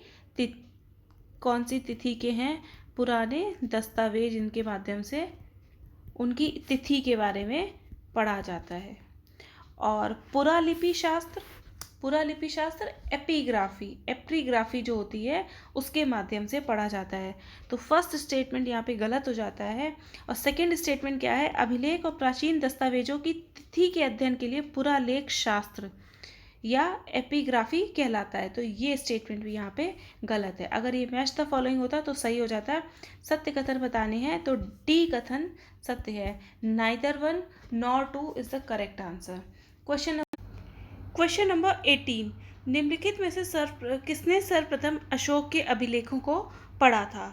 कौन सी तिथि के हैं पुराने दस्तावेज, इनके माध्यम से उनकी तिथि के बारे में पढ़ा जाता है। और पुरालिपि शास्त्र, पुरालिपि शास्त्र एप्रीग्राफी जो होती है उसके माध्यम से पढ़ा जाता है। तो फर्स्ट स्टेटमेंट यहाँ पे गलत हो जाता है। और सेकंड स्टेटमेंट क्या है? अभिलेख और प्राचीन दस्तावेजों की तिथि के अध्ययन के लिए पुरालेख शास्त्र या एपिग्राफी कहलाता है। तो ये स्टेटमेंट भी यहाँ पे गलत है। अगर ये मैच द फॉलोइंग होता तो सही हो जाता। सत्य कथन बताने हैं तो डी कथन सत्य है। Neither one nor two is the correct answer. Question number 18, निम्नलिखित में से किसने सर्वप्रथम अशोक के अभिलेखों को पढ़ा था?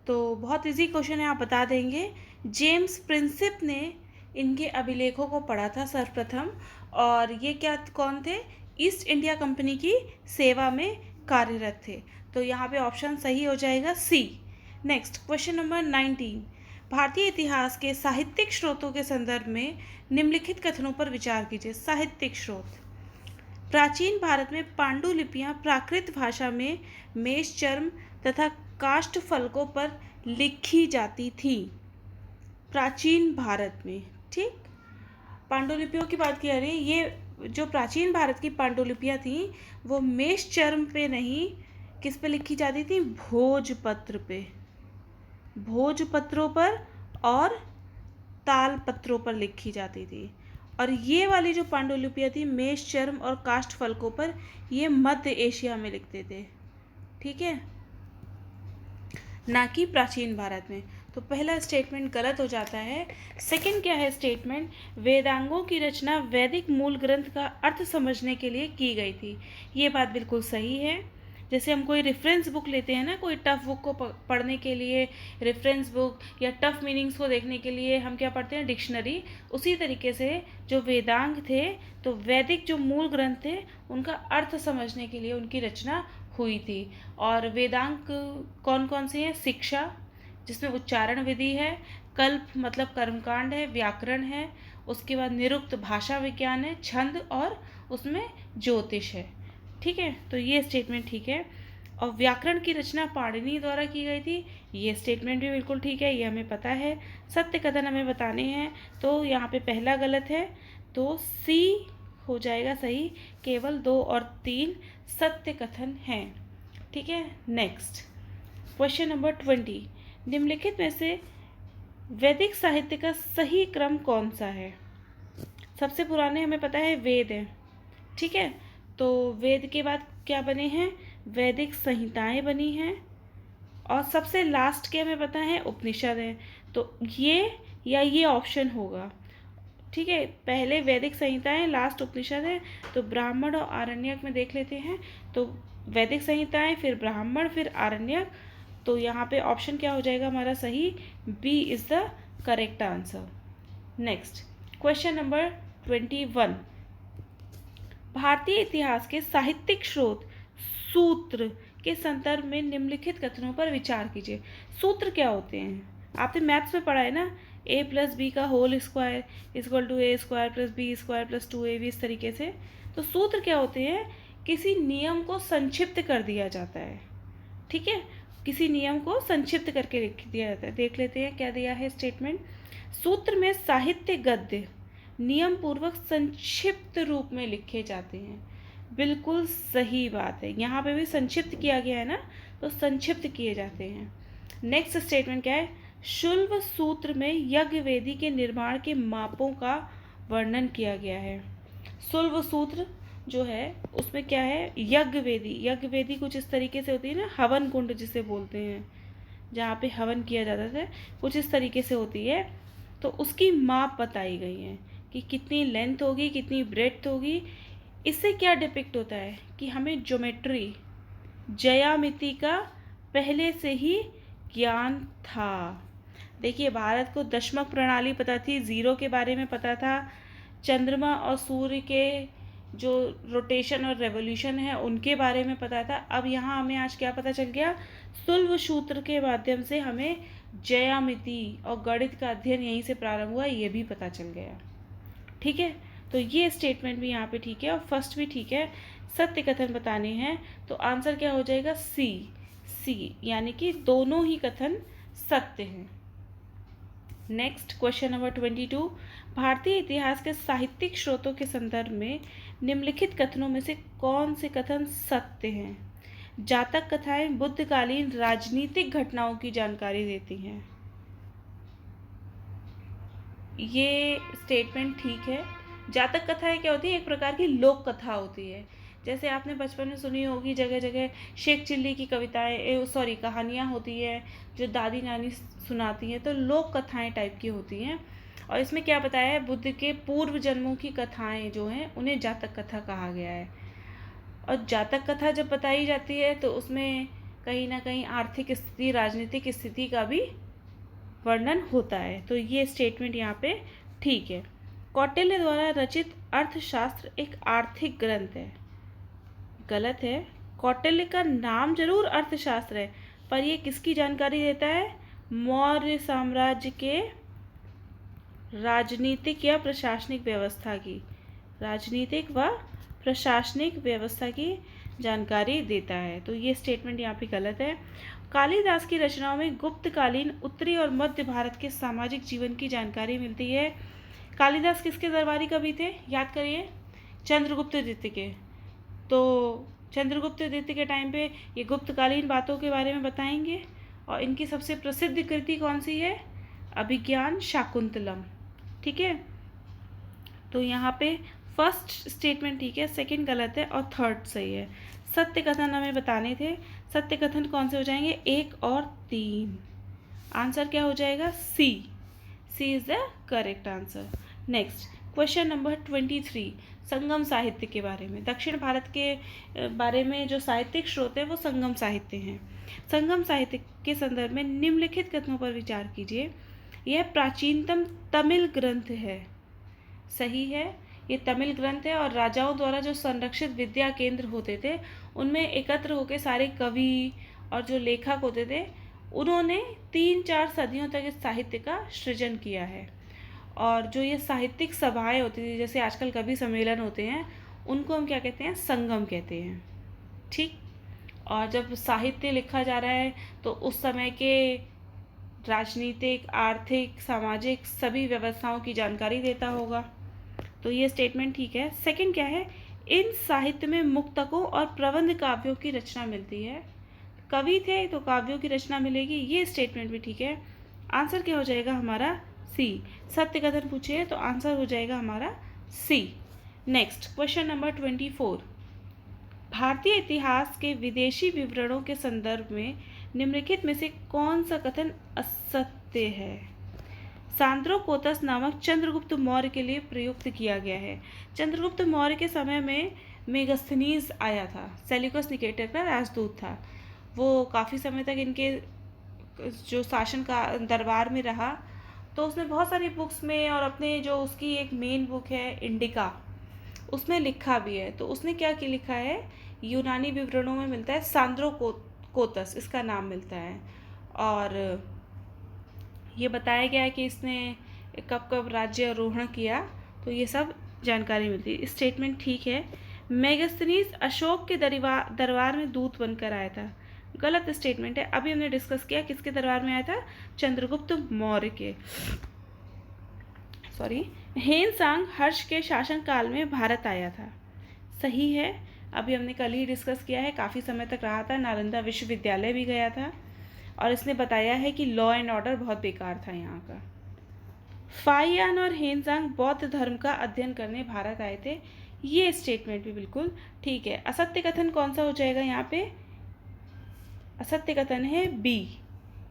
तो बहुत इजी क्वेश्चन है, आप बता देंगे। जेम्स प्रिंसिप ने इनके अभिलेखों को पढ़ा था सर्वप्रथम। और ये क्या कौन थे? ईस्ट इंडिया कंपनी की सेवा में कार्यरत थे। तो यहाँ पे ऑप्शन सही हो जाएगा सी। नेक्स्ट क्वेश्चन नंबर 19, भारतीय इतिहास के साहित्यिक स्रोतों के संदर्भ में निम्नलिखित कथनों पर विचार कीजिए। साहित्यिक स्रोत, प्राचीन भारत में पांडुलिपियां प्राकृत भाषा में मेष चर्म तथा काष्ठ फलकों पर लिखी जाती थी। प्राचीन भारत में, ठीक, पांडुलिपियों की बात की जा रही है। ये जो प्राचीन भारत की पांडुलिपियां थी वो मेष चर्म पे नहीं, किस पे लिखी जाती थी? भोजपत्र पे, भोजपत्रों पर और ताल पत्रों पर लिखी जाती थी। और ये वाली जो पांडुलिपियां थी मेष चर्म और काष्ठ फलकों पर, ये मध्य एशिया में लिखते थे, ठीक है, ना कि प्राचीन भारत में। तो पहला स्टेटमेंट गलत हो जाता है। सेकंड क्या है स्टेटमेंट? वेदांगों की रचना वैदिक मूल ग्रंथ का अर्थ समझने के लिए की गई थी। ये बात बिल्कुल सही है। जैसे हम कोई रेफरेंस बुक लेते हैं ना, कोई टफ बुक को पढ़ने के लिए रेफरेंस बुक, या टफ मीनिंग्स को देखने के लिए हम क्या पढ़ते हैं? डिक्शनरी। उसी तरीके से जो वेदांग थे, तो वैदिक जो मूल ग्रंथ थे उनका अर्थ समझने के लिए उनकी रचना हुई थी। और वेदांग कौन कौन से हैं? शिक्षा, जिसमें उच्चारण विधि है, कल्प मतलब कर्मकांड है, व्याकरण है, उसके बाद निरुक्त भाषा विज्ञान है, छंद और उसमें ज्योतिष है। ठीक है, तो ये स्टेटमेंट ठीक है। और व्याकरण की रचना पाणिनि द्वारा की गई थी, ये स्टेटमेंट भी बिल्कुल ठीक है, ये हमें पता है। सत्य कथन हमें बताने हैं, तो यहाँ पे पहला गलत है, तो सी हो जाएगा सही। केवल 2 और 3 सत्य कथन हैं। ठीक है, नेक्स्ट क्वेश्चन नंबर 20, निम्नलिखित में से वैदिक साहित्य का सही क्रम कौन सा है? सबसे पुराने हमें पता है वेद हैं। ठीक है, तो वेद के बाद क्या बने हैं? वैदिक संहिताएं बनी हैं। और सबसे लास्ट के हमें पता है उपनिषद है। तो ये या ये ऑप्शन होगा। ठीक है, पहले वैदिक संहिताएं, लास्ट उपनिषद है। तो ब्राह्मण और आरण्यक में देख लेते हैं। तो वैदिक संहिताएं, फिर ब्राह्मण, फिर आरण्यक। तो यहाँ पे ऑप्शन क्या हो जाएगा हमारा सही? B is the correct answer. Next question number 21, भारतीय इतिहास के साहित्यिक स्रोत सूत्र के संदर्भ में निम्नलिखित कथनों पर विचार कीजिए। सूत्र क्या होते हैं? आपने मैथ्स में पढ़ा है ना, a प्लस बी का whole square equal to a square plus B square plus 2ab, इस तरीके से। तो सूत्र क्या होते हैं? किसी नियम को संक्षिप्त कर दिया जाता है। ठीक है, किसी नियम को संक्षिप्त करके लिख दिया जाता है। देख लेते हैं क्या दिया है स्टेटमेंट। सूत्र में साहित्य गद्य नियम पूर्वक संक्षिप्त रूप में लिखे जाते हैं। बिल्कुल सही बात है, यहाँ पे भी संक्षिप्त किया गया है ना, तो संक्षिप्त किए जाते हैं। नेक्स्ट स्टेटमेंट क्या है? शुल्ब सूत्र में यज्ञ वेदी के निर्माण के मापों का वर्णन किया गया है। शुल्ब सूत्र जो है उसमें क्या है? यज्ञ वेदी। यज्ञ वेदी कुछ इस तरीके से होती है ना, हवन कुंड जिसे बोलते हैं, जहाँ पे हवन किया जाता था, कुछ इस तरीके से होती है। तो उसकी माप बताई गई है कि कितनी लेंथ होगी, कितनी ब्रेड्थ होगी। इससे क्या डिपिक्ट होता है कि हमें ज्योमेट्री, ज्यामिति का पहले से ही ज्ञान था। देखिए, भारत को दशमक प्रणाली पता थी, जीरो के बारे में पता था, चंद्रमा और सूर्य के जो रोटेशन और रेवोल्यूशन है उनके बारे में पता था। अब यहाँ हमें आज क्या पता चल गया? शुल्ब सूत्र के माध्यम से हमें ज्यामिति और गणित का अध्ययन यहीं से प्रारंभ हुआ, ये भी पता चल गया। ठीक है, तो ये स्टेटमेंट भी यहाँ पे ठीक है और फर्स्ट भी ठीक है। सत्य कथन बताने हैं, तो आंसर क्या हो जाएगा? सी, यानी कि दोनों ही कथन सत्य हैं। नेक्स्ट क्वेश्चन नंबर 22, भारतीय इतिहास के साहित्यिक स्रोतों के संदर्भ में निम्नलिखित कथनों में से कौन से कथन सत्य हैं? जातक कथाएं बुद्धकालीन राजनीतिक घटनाओं की जानकारी देती हैं। ये स्टेटमेंट ठीक है। जातक कथाएं क्या होती है? एक प्रकार की लोक कथा होती है। जैसे आपने बचपन में सुनी होगी, जगह जगह शेख चिल्ली की कविताएं, कहानियाँ होती है जो दादी नानी सुनाती हैं, तो लोक कथाएं टाइप की होती हैं। और इसमें क्या बताया है? बुद्ध के पूर्व जन्मों की कथाएं जो हैं उन्हें जातक कथा कहा गया है। और जातक कथा जब बताई जाती है तो उसमें कहीं ना कहीं आर्थिक स्थिति, राजनीतिक स्थिति का भी वर्णन होता है। तो ये स्टेटमेंट यहाँ पे ठीक है। कौटिल्य द्वारा रचित अर्थशास्त्र एक आर्थिक ग्रंथ है। गलत है। कौटिल्य का नाम जरूर अर्थशास्त्र है, पर ये किसकी जानकारी देता है? मौर्य साम्राज्य के राजनीतिक या प्रशासनिक व्यवस्था की, राजनीतिक व प्रशासनिक व्यवस्था की जानकारी देता है। तो ये स्टेटमेंट यहाँ पे गलत है। कालिदास की रचनाओं में गुप्तकालीन उत्तरी और मध्य भारत के सामाजिक जीवन की जानकारी मिलती है। कालिदास किसके दरबारी कवि थे? याद करिए, चंद्रगुप्त द्वितीय के। तो चंद्रगुप्त द्वितीय के टाइम पे ये गुप्तकालीन बातों के बारे में बताएंगे। और इनकी सबसे प्रसिद्ध कृति कौन सी है? अभिज्ञान शाकुंतलम। ठीक है, तो यहाँ पे फर्स्ट स्टेटमेंट ठीक है, सेकंड गलत है और थर्ड सही है। सत्य कथन हमें बताने थे। सत्य कथन कौन से हो जाएंगे? 1 और 3। आंसर क्या हो जाएगा? C is the correct answer. Next question number 23, Sangam साहित्य के बारे में। दक्षिण भारत के बारे में जो साहित्यिक स्रोत है वो संगम साहित्य हैं। संगम साहित्य के संदर्भ में निम्नलिखित कथनों पर विचार कीजिए। यह प्राचीनतम तमिल ग्रंथ है। सही है, ये तमिल ग्रंथ है और राजाओं द्वारा जो संरक्षित विद्या केंद्र होते थे उनमें एकत्र होकर सारे कवि और जो लेखक होते थे उन्होंने 3-4 सदियों तक इस साहित्य का सृजन किया है। और जो ये साहित्यिक सभाएं होती थी, जैसे आजकल कवि सम्मेलन होते हैं, उनको हम क्या कहते हैं? संगम कहते हैं। ठीक। और जब साहित्य लिखा जा रहा है तो उस समय के राजनीतिक, आर्थिक, सामाजिक सभी व्यवस्थाओं की जानकारी देता होगा। तो ये स्टेटमेंट ठीक है। सेकंड क्या है? इन साहित्य में मुक्तकों और प्रबंध काव्यों की रचना मिलती है। कवि थे तो काव्यों की रचना मिलेगी, ये स्टेटमेंट भी ठीक है। आंसर क्या हो जाएगा हमारा? सी। सत्य कथन पूछे तो आंसर हो जाएगा हमारा सी। Next question number 24। भारतीय इतिहास के विदेशी विवरणों के संदर्भ में निम्नलिखित में से कौन सा कथन असत्य है? सांद्रोपोतस नामक चंद्रगुप्त मौर्य के लिए प्रयुक्त किया गया है। चंद्रगुप्त मौर्य के समय में मेगास्थनीज आया था, सेल्यूकस निकेटर का राजदूत था। वो काफ़ी समय तक इनके जो शासन का दरबार में रहा, तो उसने बहुत सारी बुक्स में और अपने जो उसकी एक मेन बुक है इंडिका, उसमें लिखा भी है। तो उसने क्या की लिखा है? यूनानी विवरणों में मिलता है सांद्रोकोतस, इसका नाम मिलता है। और ये बताया गया है कि इसने कब कब राज्यारोहण किया, तो ये सब जानकारी मिलती है। स्टेटमेंट ठीक है। मेगास्थनीज अशोक के दरबार में दूत बनकर आया था, गलत स्टेटमेंट है। अभी हमने डिस्कस किया किसके दरबार में आया था? चंद्रगुप्त मौर्य के। सॉरी, हेनसांग हर्ष के शासन काल में भारत आया था, सही है। अभी हमने कल ही डिस्कस किया है, काफ़ी समय तक रहा था, नालंदा विश्वविद्यालय भी गया था, और इसने बताया है कि लॉ एंड ऑर्डर बहुत बेकार था यहाँ का। फाहियान और हेनसांग बौद्ध धर्म का अध्ययन करने भारत आए थे, ये स्टेटमेंट भी बिल्कुल ठीक है। असत्य कथन कौन सा हो जाएगा यहाँ पे? असत्य कथन है बी।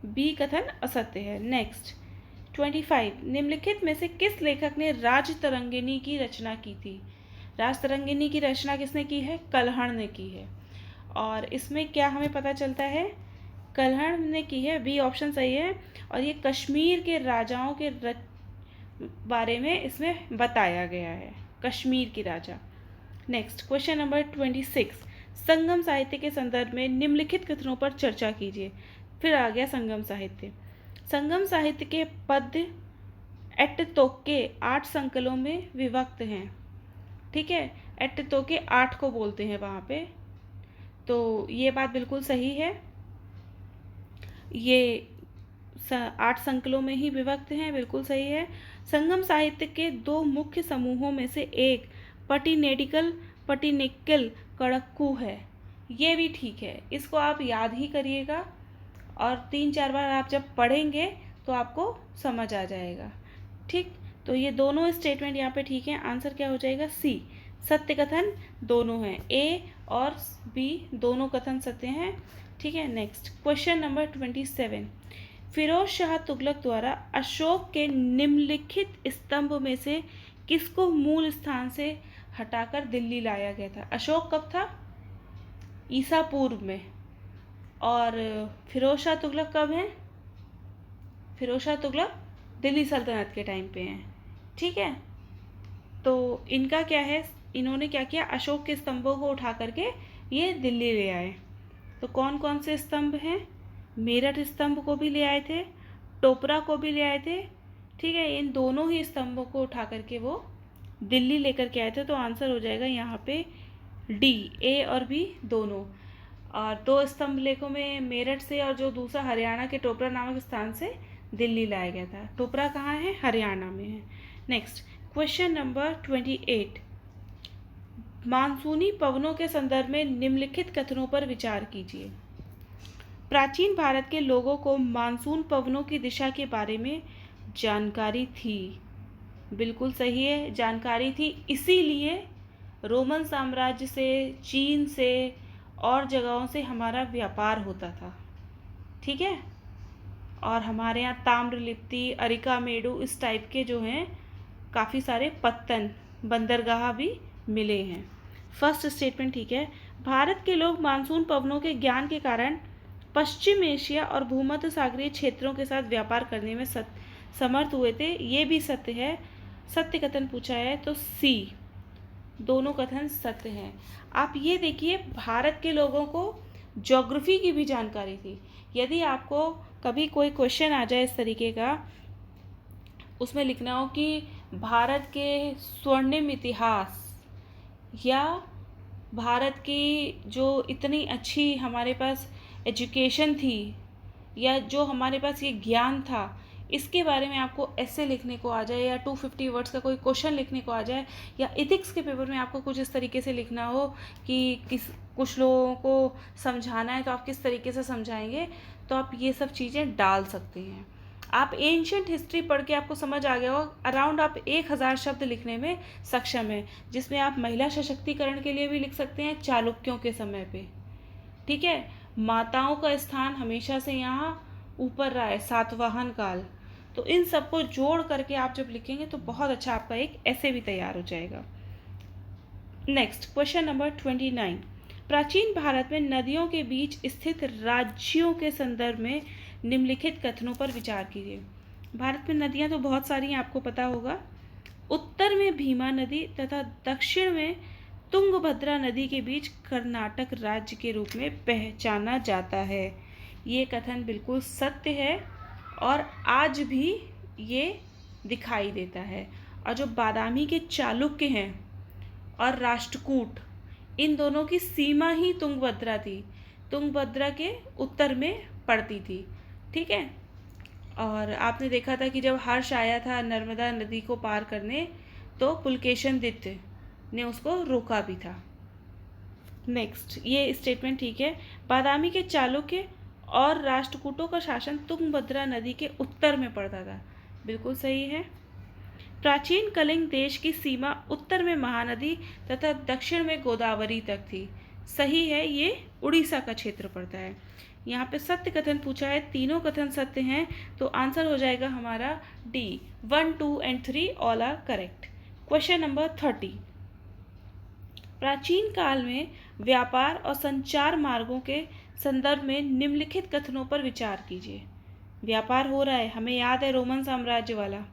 बी कथन असत्य है। नेक्स्ट 25। निम्नलिखित में से किस लेखक ने राजतरंगिणी की रचना की थी? राजतरंगिणी की रचना किसने की है? कल्हण ने की है। और इसमें क्या हमें पता चलता है? कल्हण ने की है, बी ऑप्शन सही है। और ये कश्मीर के राजाओं के बारे में इसमें बताया गया है, कश्मीर की राजा। Next question number 26। संगम साहित्य के संदर्भ में निम्नलिखित कथनों पर चर्चा कीजिए। फिर आ गया संगम साहित्य। संगम साहित्य के पद्य एट्टतोके 8 संकलों में विभक्त हैं। ठीक है, एट्टतोके 8 को बोलते हैं वहाँ पे, तो ये बात बिल्कुल सही है। ये 8 संकलों में ही विभक्त हैं, बिल्कुल सही है। संगम साहित्य के 2 मुख्य समूहों में से एक पटिनिकल कड़क्कू है, ये भी ठीक है। इसको आप याद ही करिएगा और 3-4 बार आप जब पढ़ेंगे तो आपको समझ आ जाएगा। ठीक, तो ये दोनों स्टेटमेंट यहाँ पे ठीक है। आंसर क्या हो जाएगा? सी। सत्य कथन दोनों हैं, ए और बी दोनों कथन सत्य हैं। ठीक है। Next question number 27। Firoz Shah Tughlaq द्वारा अशोक के निम्नलिखित स्तंभ में से किसको मूल स्थान से हटाकर दिल्ली लाया गया था? अशोक कब था? ईसा पूर्व में। और फिरोज शाह तुगलक कब हैं? फिरोज शाह तुगलक दिल्ली सल्तनत के टाइम पे हैं। ठीक है, तो इनका क्या है, इन्होंने क्या किया? अशोक के स्तंभों को उठा करके ये दिल्ली ले आए। तो कौन कौन से स्तंभ हैं? मेरठ स्तंभ को भी ले आए थे, टोपरा को भी ले आए थे। ठीक है, इन दोनों ही स्तंभों को उठा करके वो दिल्ली लेकर के आए थे। तो आंसर हो जाएगा यहाँ पे डी, ए और बी दोनों। और 2 स्तंभ लेखों में मेरठ से और जो दूसरा हरियाणा के टोपरा नामक स्थान से दिल्ली लाया गया था। टोपरा कहाँ है? हरियाणा में है। Next question number 28। मानसूनी पवनों के संदर्भ में निम्नलिखित कथनों पर विचार कीजिए। प्राचीन भारत के लोगों को मानसून पवनों की दिशा के बारे में जानकारी थी, बिल्कुल सही है, जानकारी थी। इसीलिए रोमन साम्राज्य से, चीन से और जगहों से हमारा व्यापार होता था। ठीक है, और हमारे यहाँ ताम्रलिप्ति, अरिकामेडु इस टाइप के जो हैं काफ़ी सारे पत्तन, बंदरगाह भी मिले हैं। फर्स्ट स्टेटमेंट ठीक है। भारत के लोग मानसून पवनों के ज्ञान के कारण पश्चिम एशिया और भूमध्य सागरीय क्षेत्रों के साथ व्यापार करने में समर्थ हुए थे, ये भी सत्य है। सत्य कथन पूछा है तो सी, दोनों कथन सत्य हैं। आप ये देखिए, भारत के लोगों को ज्योग्राफी की भी जानकारी थी। यदि आपको कभी कोई क्वेश्चन आ जाए इस तरीके का उसमें लिखना हो कि भारत के स्वर्णिम इतिहास, या भारत की जो इतनी अच्छी हमारे पास एजुकेशन थी, या जो हमारे पास ये ज्ञान था, इसके बारे में आपको ऐसे लिखने को आ जाए, या 250 वर्ड्स का कोई क्वेश्चन लिखने को आ जाए, या इथिक्स के पेपर में आपको कुछ इस तरीके से लिखना हो कि कुछ लोगों को समझाना है तो आप किस तरीके से समझाएंगे, तो आप ये सब चीज़ें डाल सकते हैं। आप एंशंट हिस्ट्री पढ़ के आपको समझ आ गया हो, अराउंड आप 1000 शब्द लिखने में सक्षम है, जिसमें आप महिला सशक्तिकरण के लिए भी लिख सकते हैं चालुक्यों के समय पे। ठीक है, माताओं का स्थान हमेशा से यहाँ ऊपर रहा है, सातवाहन काल। तो इन सबको जोड़ करके आप जब लिखेंगे तो बहुत अच्छा आपका एक ऐसे भी तैयार हो जाएगा। Next question number 29। प्राचीन भारत में नदियों के बीच स्थित राज्यों के संदर्भ में निम्नलिखित कथनों पर विचार कीजिए। भारत में नदियां तो बहुत सारी हैं, आपको पता होगा। उत्तर में भीमा नदी तथा दक्षिण में तुंगभद्रा नदी के बीच कर्नाटक राज्य के रूप में पहचाना जाता है। ये कथन बिल्कुल सत्य है और आज भी ये दिखाई देता है। और जो बादामी के चालुक्य हैं और राष्ट्रकूट, इन दोनों की सीमा ही तुंगभद्रा थी, तुंगभद्रा के उत्तर में पड़ती थी। ठीक है, और आपने देखा था कि जब हर्ष आया था नर्मदा नदी को पार करने, तो पुलकेशन दित्य ने उसको रोका भी था। नेक्स्ट, ये स्टेटमेंट ठीक है, बादामी के चालुक्य और राष्ट्रकूटों का शासन तुंगभद्रा नदी के उत्तर में पड़ता था, बिल्कुल सही है। प्राचीन कलिंग देश की सीमा उत्तर में महानदी तथा दक्षिण में गोदावरी तक थी, सही है, ये उड़ीसा का क्षेत्र पड़ता है। यहाँ पे सत्य कथन पूछा है, तीनों कथन सत्य हैं, तो आंसर हो जाएगा हमारा D, 1, 2 and 3 all are correct. Question number 30। प्राचीन काल में व्यापार और संचार मार्गों के संदर्भ में निम्नलिखित कथनों पर विचार कीजिए। व्यापार हो रहा है, हमें याद है रोमन साम्राज्य वाला।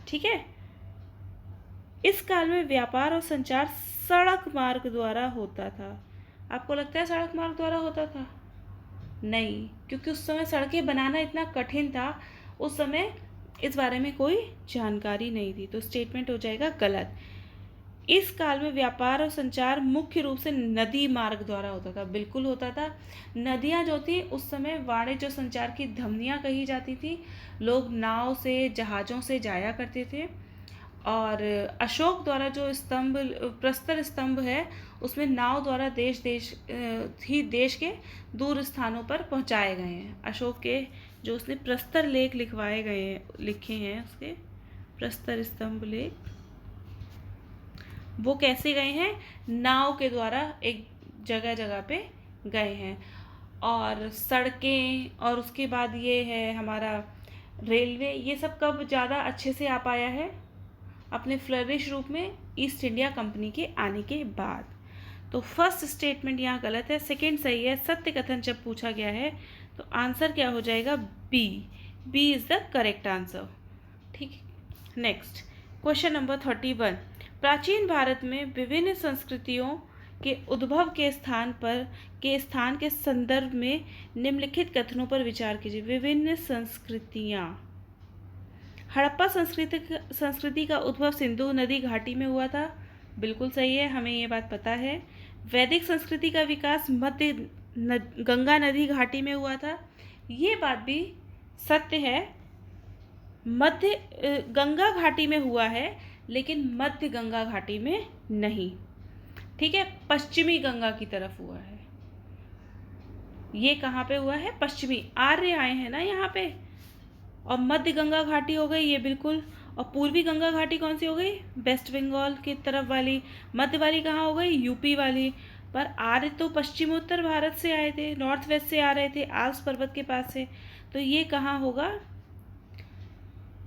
ठीक है, इस काल में व्यापार और संचार सड़क मार्ग द्वारा होता था। आपको लगता है सड़क मार्ग द्वारा होता था? नहीं, क्योंकि उस समय सड़कें बनाना इतना कठिन था, उस समय इस बारे में कोई जानकारी नहीं थी, तो स्टेटमेंट हो जाएगा गलत। इस काल में व्यापार और संचार मुख्य रूप से नदी मार्ग द्वारा होता था, बिल्कुल होता था। नदियाँ जो थी उस समय वाणिज्य संचार की धमनियाँ कही जाती थी, लोग नाव से, जहाज़ों से जाया करते थे। और अशोक द्वारा जो स्तंभ, प्रस्तर स्तंभ है, उसमें नाव द्वारा देश के दूर स्थानों पर पहुंचाए गए हैं। अशोक के जो उसने प्रस्तर लेख लिखे हैं उसके प्रस्तर स्तंभ लेख, वो कैसे गए हैं? नाव के द्वारा एक जगह जगह पे गए हैं। और सड़कें, और उसके बाद ये है हमारा रेलवे, ये सब कब ज़्यादा अच्छे से आ पाया है? अपने फ्लरिश रूप में ईस्ट इंडिया कंपनी के आने के बाद। तो फर्स्ट स्टेटमेंट यहाँ गलत है, सेकंड सही है। सत्य कथन जब पूछा गया है तो आंसर क्या हो जाएगा? B, B is the correct answer. ठीक, नेक्स्ट क्वेश्चन नंबर 31। प्राचीन भारत में विभिन्न संस्कृतियों के उद्भव के स्थान के संदर्भ में निम्नलिखित कथनों पर विचार कीजिए। विभिन्न संस्कृतियाँ, हड़प्पा संस्कृति का उद्भव सिंधु नदी घाटी में हुआ था, बिल्कुल सही है, हमें ये बात पता है। वैदिक संस्कृति का विकास मध्य गंगा नदी घाटी में हुआ था, ये बात भी सत्य है। मध्य गंगा घाटी में हुआ है, लेकिन मध्य गंगा घाटी में नहीं। ठीक है, पश्चिमी गंगा की तरफ हुआ है। ये कहाँ पे हुआ है? पश्चिमी, आर्य आए हैं ना यहाँ पे। और मध्य गंगा घाटी हो गई ये बिल्कुल, और पूर्वी गंगा घाटी कौन सी हो गई? वेस्ट बंगाल की तरफ वाली। मध्य वाली कहाँ हो गई? यूपी वाली। पर आर्य तो पश्चिमोत्तर भारत से आए थे, नॉर्थ वेस्ट से आ रहे थे, आल्प्स पर्वत के पास से। तो ये कहाँ होगा?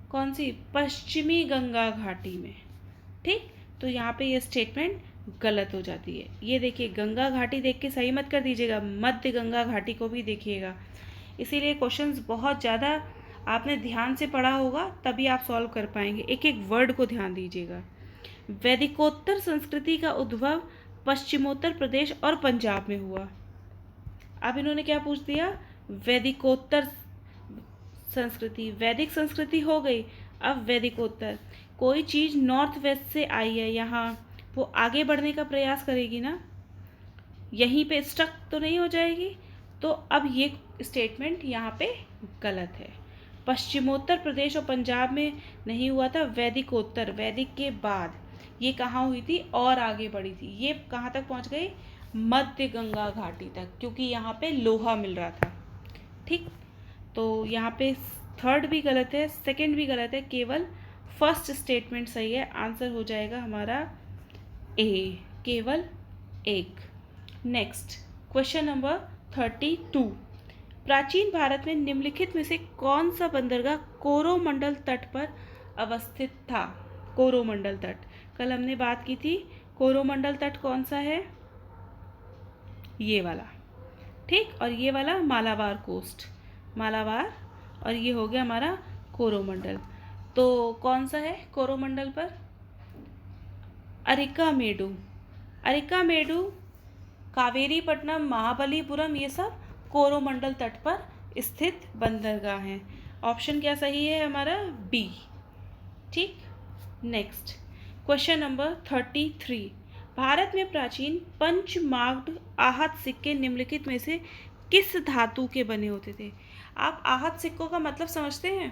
कौन सी? पश्चिमी गंगा घाटी में। ठीक, तो यहाँ पे ये स्टेटमेंट गलत हो जाती है। ये देखिए, गंगा घाटी देख के सही मत कर दीजिएगा, मध्य गंगा घाटी को भी देखिएगा। इसीलिए क्वेश्चंस बहुत ज़्यादा आपने ध्यान से पढ़ा होगा, तभी आप सॉल्व कर पाएंगे। एक एक वर्ड को ध्यान दीजिएगा। वैदिकोत्तर संस्कृति का उद्भव पश्चिमोत्तर प्रदेश और पंजाब में हुआ। अब इन्होंने क्या पूछ दिया? वैदिकोत्तर संस्कृति। वैदिक संस्कृति हो गई, अब वैदिकोत्तर, कोई चीज़ नॉर्थ वेस्ट से आई है यहाँ, वो आगे बढ़ने का प्रयास करेगी ना, यहीं पे स्टक तो नहीं हो जाएगी। तो अब ये स्टेटमेंट यहाँ पे गलत है। पश्चिमोत्तर प्रदेश और पंजाब में नहीं हुआ था, वैदिकोत्तर, वैदिक के बाद ये कहाँ हुई थी और आगे बढ़ी थी। ये कहाँ तक पहुँच गई, मध्य गंगा घाटी तक, क्योंकि यहाँ पे लोहा मिल रहा था। ठीक, तो यहाँ पे थर्ड भी गलत है, सेकंड भी गलत है, केवल फर्स्ट स्टेटमेंट सही है। आंसर हो जाएगा हमारा ए, केवल एक। नेक्स्ट क्वेश्चन नंबर 32, प्राचीन भारत में निम्नलिखित में से कौन सा बंदरगाह कोरोमंडल तट पर अवस्थित था। कोरोमंडल तट, कल हमने बात की थी, कोरोमंडल तट कौन सा है, ये वाला। ठीक, और ये वाला मालाबार कोस्ट, मालाबार, और ये हो गया हमारा कोरोमंडल। तो कौन सा है कोरोमंडल पर, अरिकामेडु, अरिकामेडु, कावेरीपट्टनम, महाबलीपुरम, ये सब कोरोमंडल तट पर स्थित बंदरगाह हैं। ऑप्शन क्या सही है हमारा, बी। ठीक, नेक्स्ट क्वेश्चन नंबर 33, भारत में प्राचीन पंचमाग्ड आहत सिक्के निम्नलिखित में से किस धातु के बने होते थे। आप आहत सिक्कों का मतलब समझते हैं,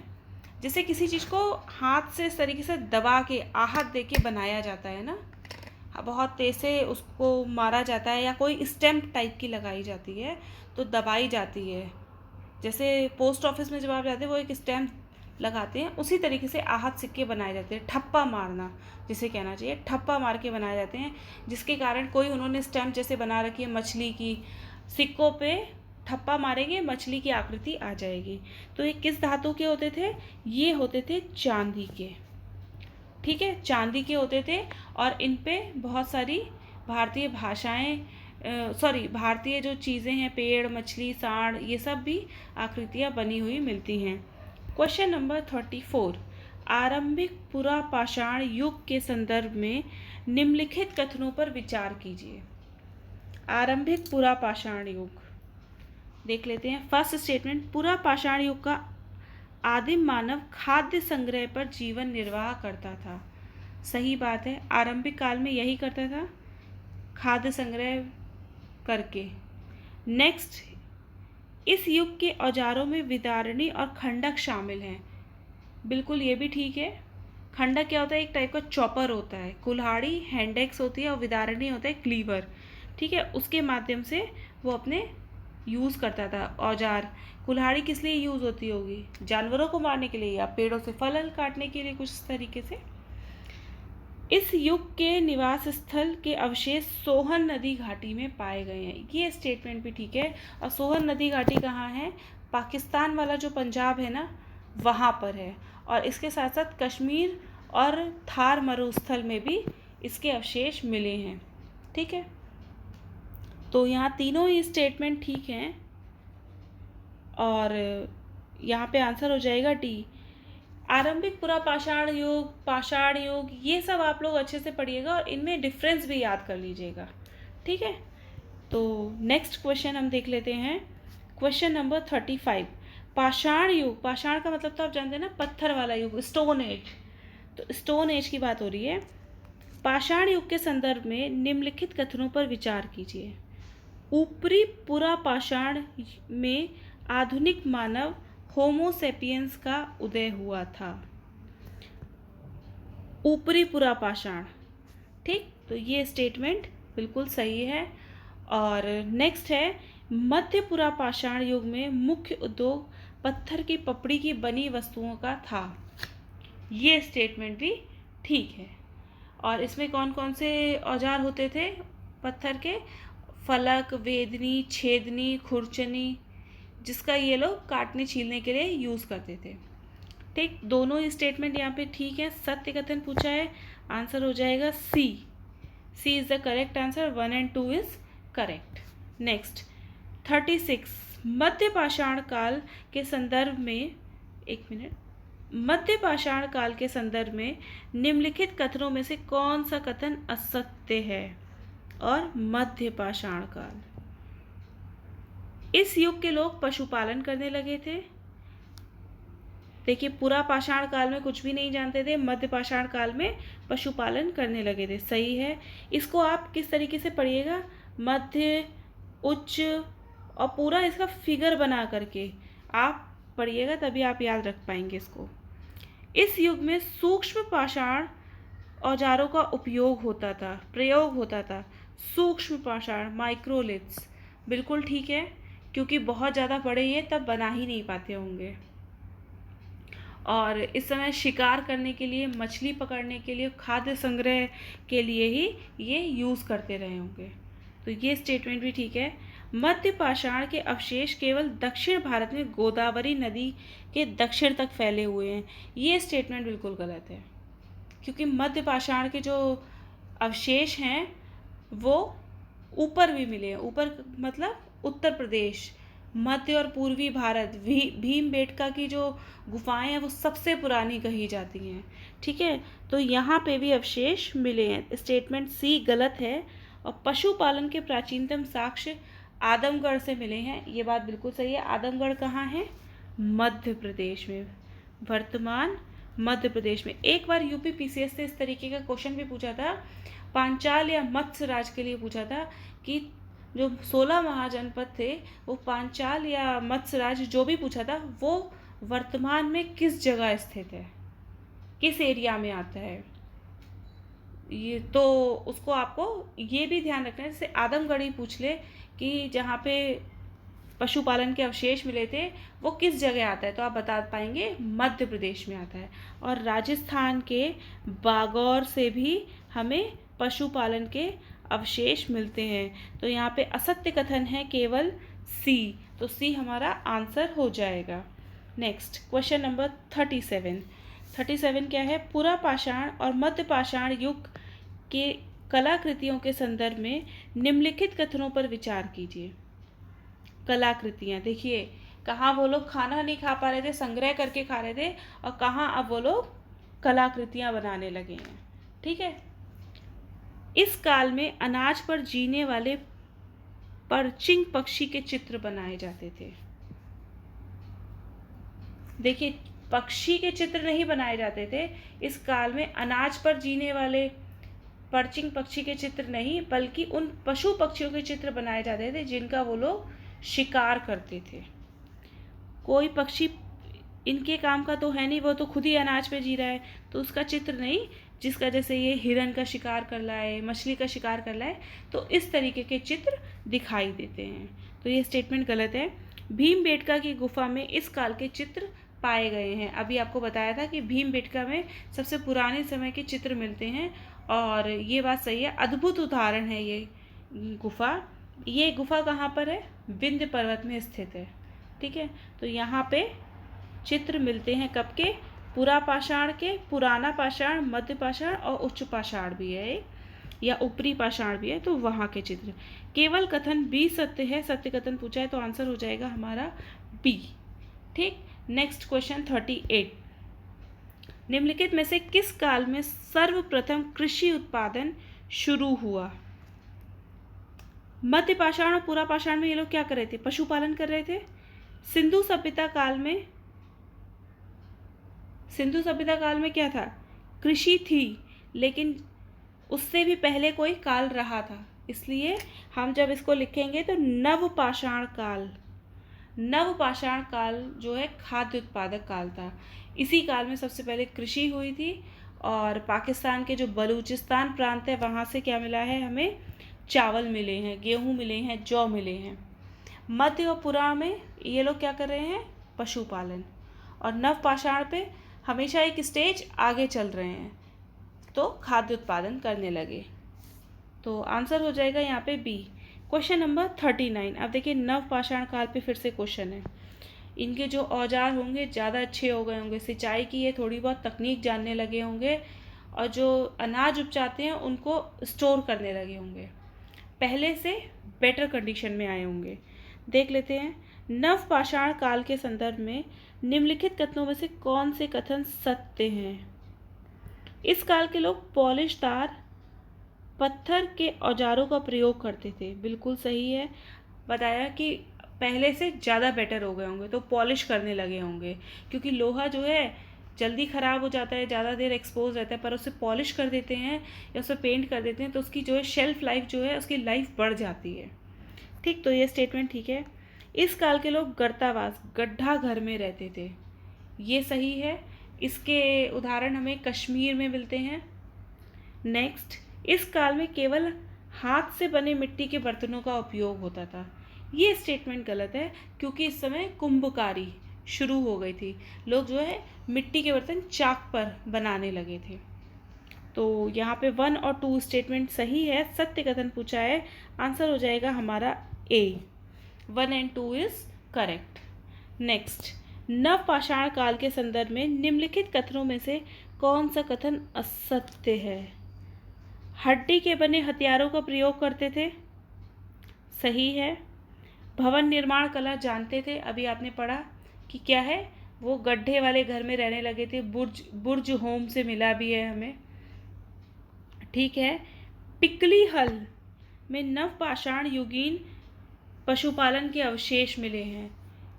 जैसे किसी चीज़ को हाथ से इस तरीके से दबा के आहत दे के बनाया जाता है ना, बहुत तेज से उसको मारा जाता है, या कोई स्टैम्प टाइप की लगाई जाती है तो दबाई जाती है। जैसे पोस्ट ऑफिस में जब आप जाते हैं वो एक स्टैम्प लगाते हैं, उसी तरीके से आहत सिक्के बनाए जाते हैं। ठप्पा मारना जिसे कहना चाहिए, ठप्पा मार के बनाए जाते हैं, जिसके कारण कोई उन्होंने स्टैम्प जैसे बना रखी है मछली की, सिक्कों पे ठप्पा मारेंगे मछली की आकृति आ जाएगी। तो ये किस धातु के होते थे, ये होते थे चांदी के। ठीक है, चांदी के होते थे, और इन पे बहुत सारी भारतीय भाषाएं, भारतीय जो चीज़ें हैं, पेड़, मछली, सांड, ये सब भी आकृतियाँ बनी हुई मिलती हैं। क्वेश्चन नंबर 34, आरंभिक पुरापाषाण युग के संदर्भ में निम्नलिखित कथनों पर विचार कीजिए। आरंभिक पुरापाषाण युग देख लेते हैं। फर्स्ट स्टेटमेंट, पुरापाषाण युग का आदिम मानव खाद्य संग्रह पर जीवन निर्वाह करता था। सही बात है, आरंभिक काल में यही करता था, खाद्य संग्रह करके। नेक्स्ट, इस युग के औजारों में विदारणी और खंडक शामिल हैं। बिल्कुल, ये भी ठीक है। खंडक क्या होता है, एक टाइप का चॉपर होता है, कुल्हाड़ी हैंडेक्स होती है, और विदारणी होता है क्लीवर। ठीक है, उसके माध्यम से वो अपने यूज़ करता था औजार। कुल्हाड़ी किस लिए यूज़ होती होगी, जानवरों को मारने के लिए, या पेड़ों से फल काटने के लिए, कुछ इस तरीके से। इस युग के निवास स्थल के अवशेष सोहन नदी घाटी में पाए गए हैं। ये स्टेटमेंट भी ठीक है। और सोहन नदी घाटी कहाँ है, पाकिस्तान वाला जो पंजाब है ना, वहाँ पर है। और इसके साथ साथ कश्मीर और थार मरुस्थल में भी इसके अवशेष मिले हैं। ठीक है, तो यहाँ तीनों ही स्टेटमेंट ठीक हैं, और यहाँ पे आंसर हो जाएगा डी। आरंभिक पुरापाषाण युग, पाषाण युग, ये सब आप लोग अच्छे से पढ़िएगा और इनमें डिफरेंस भी याद कर लीजिएगा। ठीक है, तो नेक्स्ट क्वेश्चन हम देख लेते हैं। क्वेश्चन नंबर 35, पाषाण युग, पाषाण का मतलब तो आप जानते हैं ना, पत्थर वाला युग, स्टोन एज। तो स्टोन एज की बात हो रही है। पाषाण युग के संदर्भ में निम्नलिखित कथनों पर विचार कीजिए। ऊपरी पुरापाषाण में आधुनिक मानव होमोसेपियंस का उदय हुआ था। ऊपरी पुरापाषाण, ठीक, तो ये स्टेटमेंट बिल्कुल सही है। और नेक्स्ट है, मध्य पुरापाषाण युग में मुख्य उद्योग पत्थर की पपड़ी की बनी वस्तुओं का था। ये स्टेटमेंट भी ठीक है। और इसमें कौन कौन से औजार होते थे पत्थर के, फलक, वेदनी, छेदनी, खुरचनी, जिसका ये लोग काटने छीलने के लिए यूज़ करते थे। ठीक, दोनों ही स्टेटमेंट यहाँ पे ठीक है। सत्य कथन पूछा है, आंसर हो जाएगा C. C is the correct answer, 1 and 2 is correct. Next 36, मध्य पाषाण काल के संदर्भ में, एक मिनट, मध्य पाषाण काल के संदर्भ में निम्नलिखित कथनों में से कौन सा कथन असत्य है। और मध्य पाषाण काल, इस युग के लोग पशुपालन करने लगे थे। देखिए, पूरा पाषाण काल में कुछ भी नहीं जानते थे, मध्य पाषाण काल में पशुपालन करने लगे थे। सही है। इसको आप किस तरीके से पढ़िएगा, मध्य, उच्च और पूरा इसका फिगर बना करके आप पढ़िएगा, तभी आप याद रख पाएंगे इसको। इस युग में सूक्ष्म पाषाण औजारों का उपयोग होता था, प्रयोग होता था। सूक्ष्म पाषाण, माइक्रोलिथ्स, बिल्कुल ठीक है, क्योंकि बहुत ज़्यादा बड़े ये तब बना ही नहीं पाते होंगे। और इस समय शिकार करने के लिए, मछली पकड़ने के लिए, खाद्य संग्रह के लिए ही ये यूज़ करते रहे होंगे। तो ये स्टेटमेंट भी ठीक है। मध्य पाषाण के अवशेष केवल दक्षिण भारत में गोदावरी नदी के दक्षिण तक फैले हुए हैं। ये स्टेटमेंट बिल्कुल गलत है, क्योंकि मध्य पाषाण के जो अवशेष हैं वो ऊपर भी मिले हैं। ऊपर मतलब उत्तर प्रदेश, मध्य और पूर्वी भारत, भीमबेटका की जो गुफाएं हैं वो सबसे पुरानी कही जाती हैं। ठीक है, तो यहाँ पे भी अवशेष मिले हैं। स्टेटमेंट सी गलत है। और पशुपालन के प्राचीनतम साक्ष्य आदमगढ़ से मिले हैं, ये बात बिल्कुल सही है। आदमगढ़ कहाँ है? मध्य प्रदेश में, वर्तमान मध्य प्रदेश में। एक बार यूपी पीसीएस से इस तरीके का क्वेश्चन भी पूछा था, पांचाल या मत्स्य राज के लिए पूछा था कि जो 16 महाजनपद थे वो पांचाल या मत्स्य राज, जो भी पूछा था, वो वर्तमान में किस जगह स्थित है, किस एरिया में आता है। ये तो उसको आपको ये भी ध्यान रखना है, जैसे आदमगढ़ ही पूछ ले कि जहाँ पे पशुपालन के अवशेष मिले थे वो किस जगह आता है, तो आप बता पाएंगे मध्य प्रदेश में आता है। और राजस्थान के बागौर से भी हमें पशुपालन के अवशेष मिलते हैं। तो यहाँ पे असत्य कथन है केवल सी, तो सी हमारा आंसर हो जाएगा। नेक्स्ट क्वेश्चन नंबर 37 क्या है? पूरा पाषाण और मध्य पाषाण युग के कलाकृतियों के संदर्भ में निम्नलिखित कथनों पर विचार कीजिए। कलाकृतियाँ, देखिए कहाँ वो लोग खाना नहीं खा पा रहे थे, संग्रह करके खा रहे थे, और कहाँ अब वो लोग कलाकृतियाँ बनाने लगे हैं। ठीक है, इस काल में अनाज पर जीने वाले परचिंग पक्षी के चित्र बनाए जाते थे। देखिए, पक्षी के चित्र नहीं बनाए जाते थे इस काल में, अनाज पर जीने वाले परचिंग पक्षी के चित्र नहीं, बल्कि उन पशु पक्षियों के चित्र बनाए जाते थे जिनका वो लोग शिकार करते थे। कोई पक्षी इनके काम का तो है नहीं, वो तो खुद ही अनाज पे जी रहा है, तो उसका चित्र नहीं, जिसका जैसे ये हिरन का शिकार कर रहा है, मछली का शिकार कर रहा है, तो इस तरीके के चित्र दिखाई देते हैं। तो ये स्टेटमेंट गलत है। भीमबेटका की गुफा में इस काल के चित्र पाए गए हैं। अभी आपको बताया था कि भीमबेटका में सबसे पुराने समय के चित्र मिलते हैं, और ये बात सही है। अद्भुत उदाहरण है ये गुफा। ये गुफा कहाँ पर है? विंध्य पर्वत में स्थित है। ठीक है, तो यहाँ पे चित्र मिलते हैं कब के? पूरा पाषाण के, पुराना पाषाण, मध्य पाषाण और उच्च पाषाण भी है, या ऊपरी पाषाण भी है, तो वहाँ के चित्र। केवल कथन बी सत्य है, सत्य कथन पूछा है तो आंसर हो जाएगा हमारा बी। ठीक, नेक्स्ट क्वेश्चन 38। निम्नलिखित में से किस काल में सर्वप्रथम कृषि उत्पादन शुरू हुआ? मध्य पाषाण और पूरा पाषाण में ये लोग क्या कर रहे थे? पशुपालन कर रहे थे। सिंधु सभ्यता काल में क्या था? कृषि थी, लेकिन उससे भी पहले कोई काल रहा था, इसलिए हम जब इसको लिखेंगे तो नव पाषाण काल जो है खाद्य उत्पादक काल था। इसी काल में सबसे पहले कृषि हुई थी, और पाकिस्तान के जो बलूचिस्तान प्रांत है वहाँ से क्या मिला है? हमें चावल मिले हैं, गेहूँ मिले हैं, जौ मिले हैं। मध्य और पुरा में ये लोग क्या कर रहे हैं? पशुपालन। और नव पाषाण पे हमेशा एक स्टेज आगे चल रहे हैं, तो खाद्य उत्पादन करने लगे। तो आंसर हो जाएगा यहाँ पे बी। Question number 39। अब देखिए, नव पाषाण काल पे फिर से क्वेश्चन है। इनके जो औजार होंगे ज़्यादा अच्छे हो गए होंगे, सिंचाई की ये थोड़ी बहुत तकनीक जानने लगे होंगे, और जो अनाज उपजाते हैं उनको स्टोर करने लगे होंगे, पहले से बेटर कंडीशन में आए होंगे। देख लेते हैं, नव पाषाण काल के संदर्भ में निम्नलिखित कथनों में से कौन से कथन सत्य हैं? इस काल के लोग पॉलिश तार, पत्थर के औजारों का प्रयोग करते थे, बिल्कुल सही है। बताया कि पहले से ज़्यादा बेटर हो गए होंगे, तो पॉलिश करने लगे होंगे, क्योंकि लोहा जो है जल्दी ख़राब हो जाता है, ज़्यादा देर एक्सपोज रहता है, पर उसे पॉलिश कर देते हैं या उसे पेंट कर देते हैं तो उसकी जो है शेल्फ लाइफ जो है उसकी लाइफ बढ़ जाती है। ठीक, तो ये स्टेटमेंट ठीक है। इस काल के लोग गर्तावास गड्ढा घर में रहते थे, ये सही है। इसके उदाहरण हमें कश्मीर में मिलते हैं। नेक्स्ट, इस काल में केवल हाथ से बने मिट्टी के बर्तनों का उपयोग होता था, ये स्टेटमेंट गलत है, क्योंकि इस समय कुंभकारी शुरू हो गई थी, लोग जो है मिट्टी के बर्तन चाक पर बनाने लगे थे। तो यहाँ पे 1 और 2 स्टेटमेंट सही है, सत्य कथन पूछा है, आंसर हो जाएगा हमारा ए। 1 एंड 2 इज करेक्ट। नेक्स्ट, नव पाषाण काल के संदर्भ में निम्नलिखित कथनों में से कौन सा कथन असत्य है? हड्डी के बने हथियारों का प्रयोग करते थे, सही है। भवन निर्माण कला जानते थे, अभी आपने पढ़ा कि क्या है, वो गड्ढे वाले घर में रहने लगे थे, बुर्ज होम से मिला भी है हमें, ठीक है। पिकली हल में नव पाषाण युगीन पशुपालन के अवशेष मिले हैं,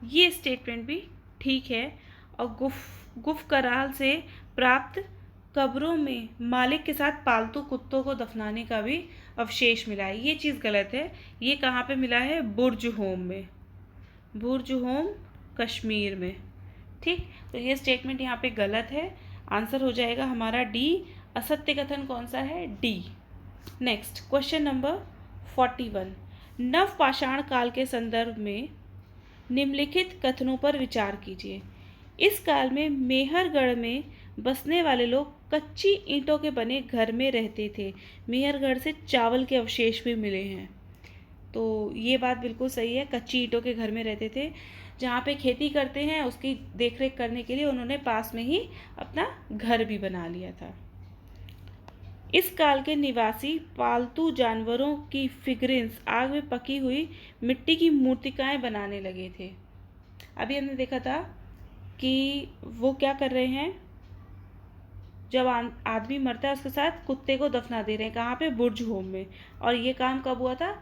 ये स्टेटमेंट भी ठीक है। और गुफकराल से प्राप्त कब्रों में मालिक के साथ पालतू कुत्तों को दफनाने का भी अवशेष मिला है, ये चीज़ गलत है। ये कहाँ पे मिला है? बुर्ज होम में, बुर्ज होम कश्मीर में। ठीक, तो ये स्टेटमेंट यहाँ पे गलत है, आंसर हो जाएगा हमारा डी। असत्य कथन कौन सा है? डी। नेक्स्ट, क्वेश्चन नंबर 41, नव पाषाण काल के संदर्भ में निम्नलिखित कथनों पर विचार कीजिए। इस काल में मेहरगढ़ में बसने वाले लोग कच्ची ईंटों के बने घर में रहते थे, मेहरगढ़ से चावल के अवशेष भी मिले हैं, तो ये बात बिल्कुल सही है, कच्ची ईंटों के घर में रहते थे। जहाँ पे खेती करते हैं उसकी देखरेख करने के लिए उन्होंने पास में ही अपना घर भी बना लिया था। इस काल के निवासी पालतू जानवरों की फिगरेंस आग में पकी हुई मिट्टी की मूर्तिकाएं बनाने लगे थे। अभी हमने देखा था कि वो क्या कर रहे हैं, जब आदमी मरता है उसके साथ कुत्ते को दफना दे रहे हैं, कहाँ पे? बुर्ज होम में। और ये काम कब हुआ था?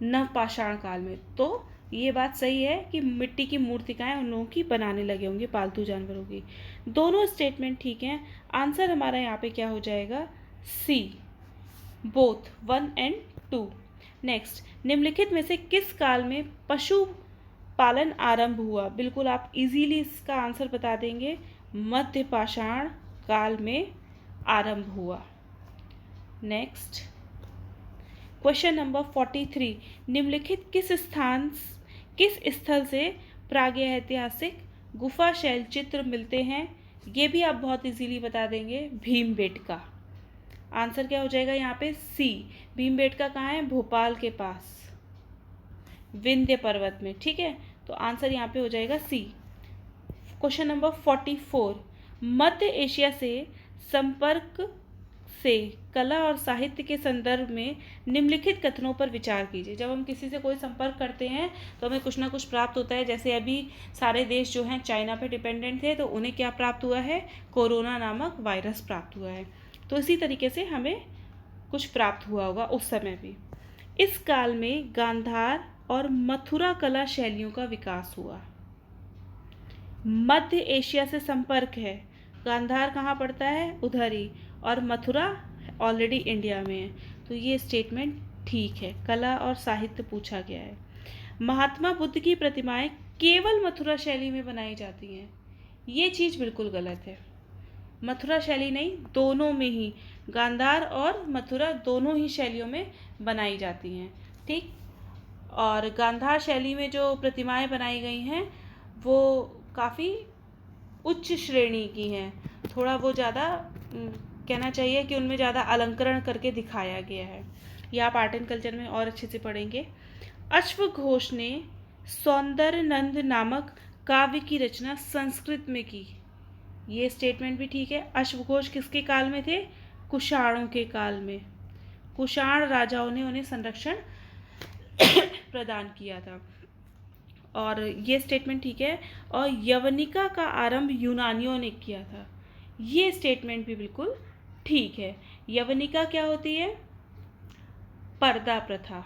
नवपाषाण काल में। तो ये बात सही है कि मिट्टी की मूर्तिकाएं उन लोगों की बनाने लगे होंगे, पालतू जानवरों की। दोनों स्टेटमेंट ठीक हैं, आंसर हमारा यहाँ पे क्या हो जाएगा? सी, बोथ 1 एंड 2। नेक्स्ट, निम्नलिखित में से किस काल में पशु पालन आरंभ हुआ? बिल्कुल आप इजीली इसका आंसर बता देंगे, मध्य पाषाण काल में आरंभ हुआ। नेक्स्ट, क्वेश्चन नंबर 43, निम्नलिखित किस स्थल से प्रागैतिहासिक गुफा शैल चित्र मिलते हैं? ये भी आप बहुत इजीली बता देंगे, भीमबेटका। आंसर क्या हो जाएगा यहाँ पे? सी, भीमबेटका कहाँ है? भोपाल के पास, विंध्य पर्वत में, ठीक है। तो आंसर यहाँ पे हो जाएगा सी। क्वेश्चन नंबर 44, मध्य एशिया से संपर्क से कला और साहित्य के संदर्भ में निम्नलिखित कथनों पर विचार कीजिए। जब हम किसी से कोई संपर्क करते हैं तो हमें कुछ ना कुछ प्राप्त होता है, जैसे अभी सारे देश जो हैं चाइना पे डिपेंडेंट थे, तो उन्हें क्या प्राप्त हुआ है? कोरोना नामक वायरस प्राप्त हुआ है। तो इसी तरीके से हमें कुछ प्राप्त हुआ होगा उस समय भी। इस काल में गांधार और मथुरा कला शैलियों का विकास हुआ। मध्य एशिया से संपर्क है, गांधार कहाँ पड़ता है? उधर ही, और मथुरा ऑलरेडी इंडिया में है, तो ये स्टेटमेंट ठीक है। कला और साहित्य पूछा गया है। महात्मा बुद्ध की प्रतिमाएं केवल मथुरा शैली में बनाई जाती हैं, ये चीज़ बिल्कुल गलत है। मथुरा शैली नहीं, दोनों में ही, गांधार और मथुरा दोनों ही शैलियों में बनाई जाती हैं, ठीक। और गांधार शैली में जो प्रतिमाएं बनाई गई हैं वो काफ़ी उच्च श्रेणी की हैं, थोड़ा वो ज़्यादा कहना चाहिए कि उनमें ज़्यादा अलंकरण करके दिखाया गया है। ये आप आर्ट एंड कल्चर में और अच्छे से पढ़ेंगे। अश्वघोष ने सौंदर्यनंद नामक काव्य की रचना संस्कृत में की, ये स्टेटमेंट भी ठीक है। अश्वघोष किसके काल में थे? कुषाणों के काल में। कुषाण राजाओं ने उन्हें संरक्षण प्रदान किया था, और ये स्टेटमेंट ठीक है। और यवनिका का आरंभ यूनानियों ने किया था, ये स्टेटमेंट भी बिल्कुल ठीक है। यवनिका क्या होती है? पर्दा प्रथा।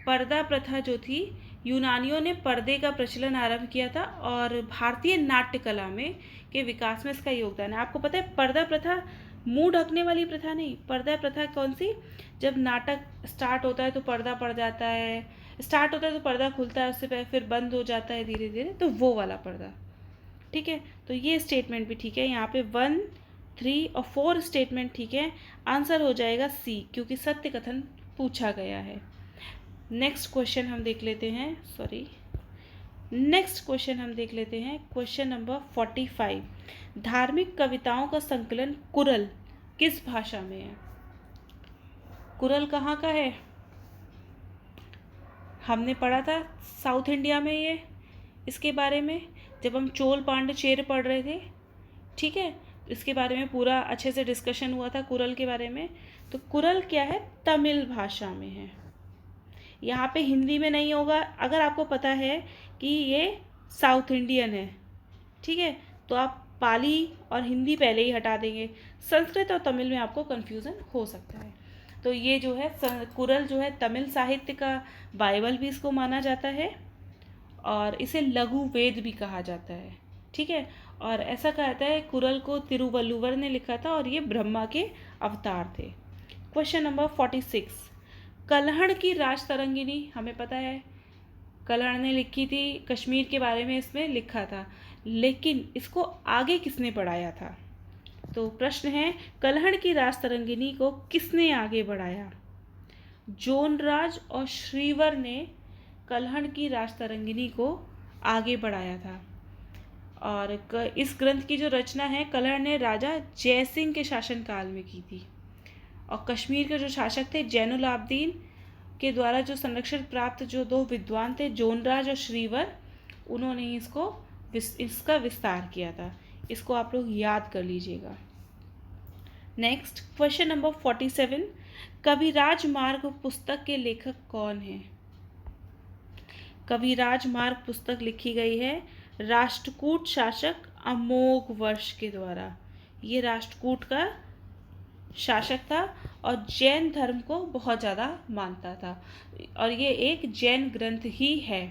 पर्दा प्रथा जो थी यूनानियों ने पर्दे का प्रचलन आरंभ किया था और भारतीय नाट्य कला में के विकास में इसका योगदान है। आपको पता है पर्दा प्रथा मुंह ढकने वाली प्रथा नहीं, पर्दा प्रथा कौन सी, जब नाटक स्टार्ट होता है तो पर्दा पड़ जाता है, स्टार्ट होता है तो पर्दा खुलता है, उससे फिर बंद हो जाता है धीरे धीरे, तो वो वाला पर्दा। ठीक है, तो ये स्टेटमेंट भी ठीक है। यहाँ पे 1, 3 और 4 स्टेटमेंट ठीक है। आंसर हो जाएगा सी, क्योंकि सत्य कथन पूछा गया है। नेक्स्ट क्वेश्चन हम देख लेते हैं, क्वेश्चन नंबर 45। धार्मिक कविताओं का संकलन कुरल किस भाषा में है? कुरल कहाँ का है? हमने पढ़ा था साउथ इंडिया में ये, इसके बारे में जब हम चोल पांड्य चेर पढ़ रहे थे। ठीक है, इसके बारे में पूरा अच्छे से डिस्कशन हुआ था कुरल के बारे में। तो कुरल क्या है? तमिल भाषा में है। यहाँ पे हिंदी में नहीं होगा। अगर आपको पता है कि ये साउथ इंडियन है, ठीक है, तो आप पाली और हिंदी पहले ही हटा देंगे। संस्कृत और तमिल में आपको कन्फ्यूज़न हो सकता है। तो ये जो है कुरल जो है तमिल साहित्य का बाइबल भी इसको माना जाता है और इसे लघु वेद भी कहा जाता है। ठीक है, और ऐसा कहता है कुरल को तिरुवल्लुवर ने लिखा था और ये ब्रह्मा के अवतार थे। Question number 46। कल्हड़ की राज तरंगिनी हमें पता है, कल्हड़ ने लिखी थी, कश्मीर के बारे में इसमें लिखा था, लेकिन इसको आगे किसने बढ़ाया था? तो प्रश्न है कल्हड़ की राज तरंगिनी को किसने आगे बढ़ाया? जोनराज और श्रीवर ने कल्हड़ की राज तरंगिनी को आगे बढ़ाया था। और इस ग्रंथ की जो रचना है कल्हड़ ने राजा जयसिंह के शासनकाल में की थी और कश्मीर के जो शासक थे जैनुलाब्दीन के द्वारा जो संरक्षण प्राप्त जो 2 विद्वान थे जोनराज और श्रीवर, उन्होंने ही इसका विस्तार किया था। इसको आप लोग याद कर लीजिएगा। Next question number 47। कविराज मार्ग पुस्तक के लेखक कौन हैं? कविराज मार्ग पुस्तक लिखी गई है राष्ट्रकूट शासक अमोघ वर्ष के द्वारा। ये राष्ट्रकूट का शासक था और जैन धर्म को बहुत ज़्यादा मानता था और ये एक जैन ग्रंथ ही है।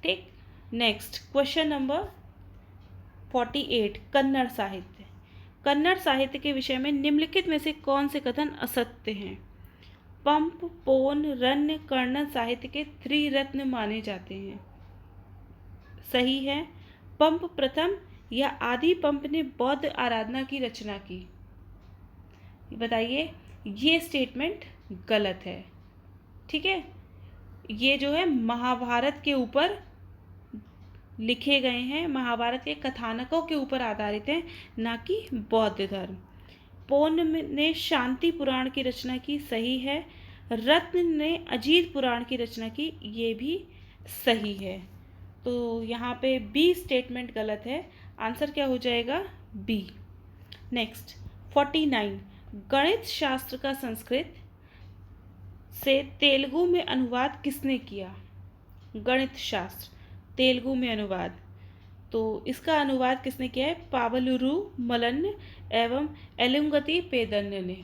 ठीक, नेक्स्ट क्वेश्चन नंबर 48। कन्नड़ साहित्य। कन्नड़ साहित्य के विषय में निम्नलिखित में से कौन से कथन असत्य हैं? पंप, पोन, रण्य, कर्ण साहित्य के त्रिरत्न माने जाते हैं। सही है। पंप प्रथम या आदि पंप ने बौद्ध आराधना की रचना की। बताइए, ये स्टेटमेंट गलत है। ठीक है, ये जो है महाभारत के ऊपर लिखे गए हैं, महाभारत के कथानकों के ऊपर आधारित हैं, ना कि बौद्ध धर्म। पौन ने शांति पुराण की रचना की। सही है। रत्न ने अजीत पुराण की रचना की। ये भी सही है। तो यहाँ पे बी स्टेटमेंट गलत है। आंसर क्या हो जाएगा? बी। नेक्स्ट 49। गणित शास्त्र का संस्कृत से तेलुगु में अनुवाद किसने किया? गणित शास्त्र तेलुगु में अनुवाद, तो इसका अनुवाद किसने किया है? पावलुरु मलन्न एवं एलुंगती पेदन्य ने।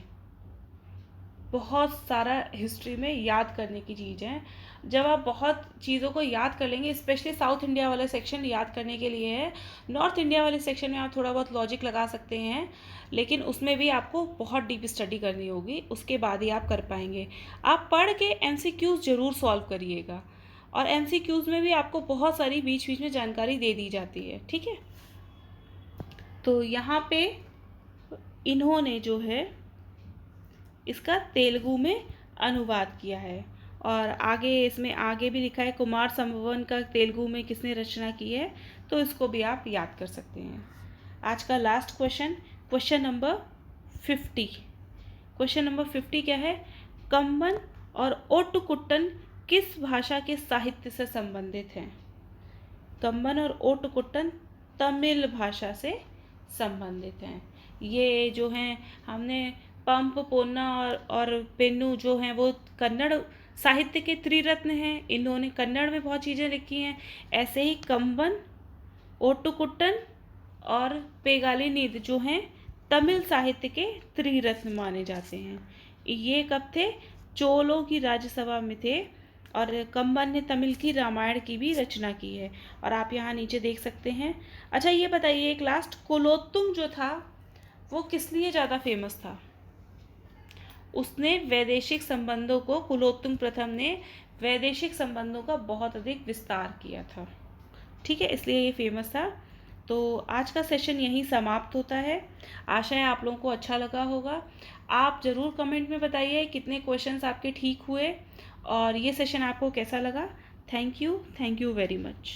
बहुत सारा हिस्ट्री में याद करने की चीज़ है। जब आप बहुत चीज़ों को याद कर लेंगे, स्पेशली साउथ इंडिया वाला सेक्शन याद करने के लिए है। नॉर्थ इंडिया वाले सेक्शन में आप थोड़ा बहुत लॉजिक लगा सकते हैं, लेकिन उसमें भी आपको बहुत डीप स्टडी करनी होगी, उसके बाद ही आप कर पाएंगे। आप पढ़ के MCQs ज़रूर सॉल्व करिएगा और MCQs में भी आपको बहुत सारी बीच बीच में जानकारी दे दी जाती है। ठीक है, तो यहाँ पे इन्होंने जो है इसका तेलुगु में अनुवाद किया है और आगे इसमें आगे भी लिखा है कुमार संभवन का तेलुगु में किसने रचना की है, तो इसको भी आप याद कर सकते हैं। आज का last question, question number 50। Question number 50 क्या है? कम्बन और ओटुकुट्टन किस भाषा के साहित्य से संबंधित हैं? कम्बन और ओटुकुट्टन तमिल भाषा से संबंधित हैं। ये जो हैं हमने पंप, पोन्ना और पेन्नु जो हैं वो कन्नड़ साहित्य के त्रिरत्न हैं। इन्होंने कन्नड़ में बहुत चीज़ें लिखी हैं। ऐसे ही कम्बन, ओटुकुट्टन और पेगालिनीद जो हैं तमिल साहित्य के त्रिरत्न माने जाते हैं। ये कब थे? चोलों की राज्यसभा में थे और कंबन ने तमिल की रामायण की भी रचना की है। और आप यहाँ नीचे देख सकते हैं। अच्छा ये बताइए एक लास्ट, कुलोत्तुंग जो था वो किस लिए ज़्यादा फेमस था? उसने वैदेशिक संबंधों को, कुलोत्तुंग प्रथम ने वैदेशिक संबंधों का बहुत अधिक विस्तार किया था। ठीक है, इसलिए ये फेमस था। तो आज का सेशन यहीं समाप्त होता है। आशा है आप लोगों को अच्छा लगा होगा। आप ज़रूर कमेंट में बताइए कितने क्वेश्चंस आपके ठीक हुए और ये सेशन आपको कैसा लगा। Thank you very much.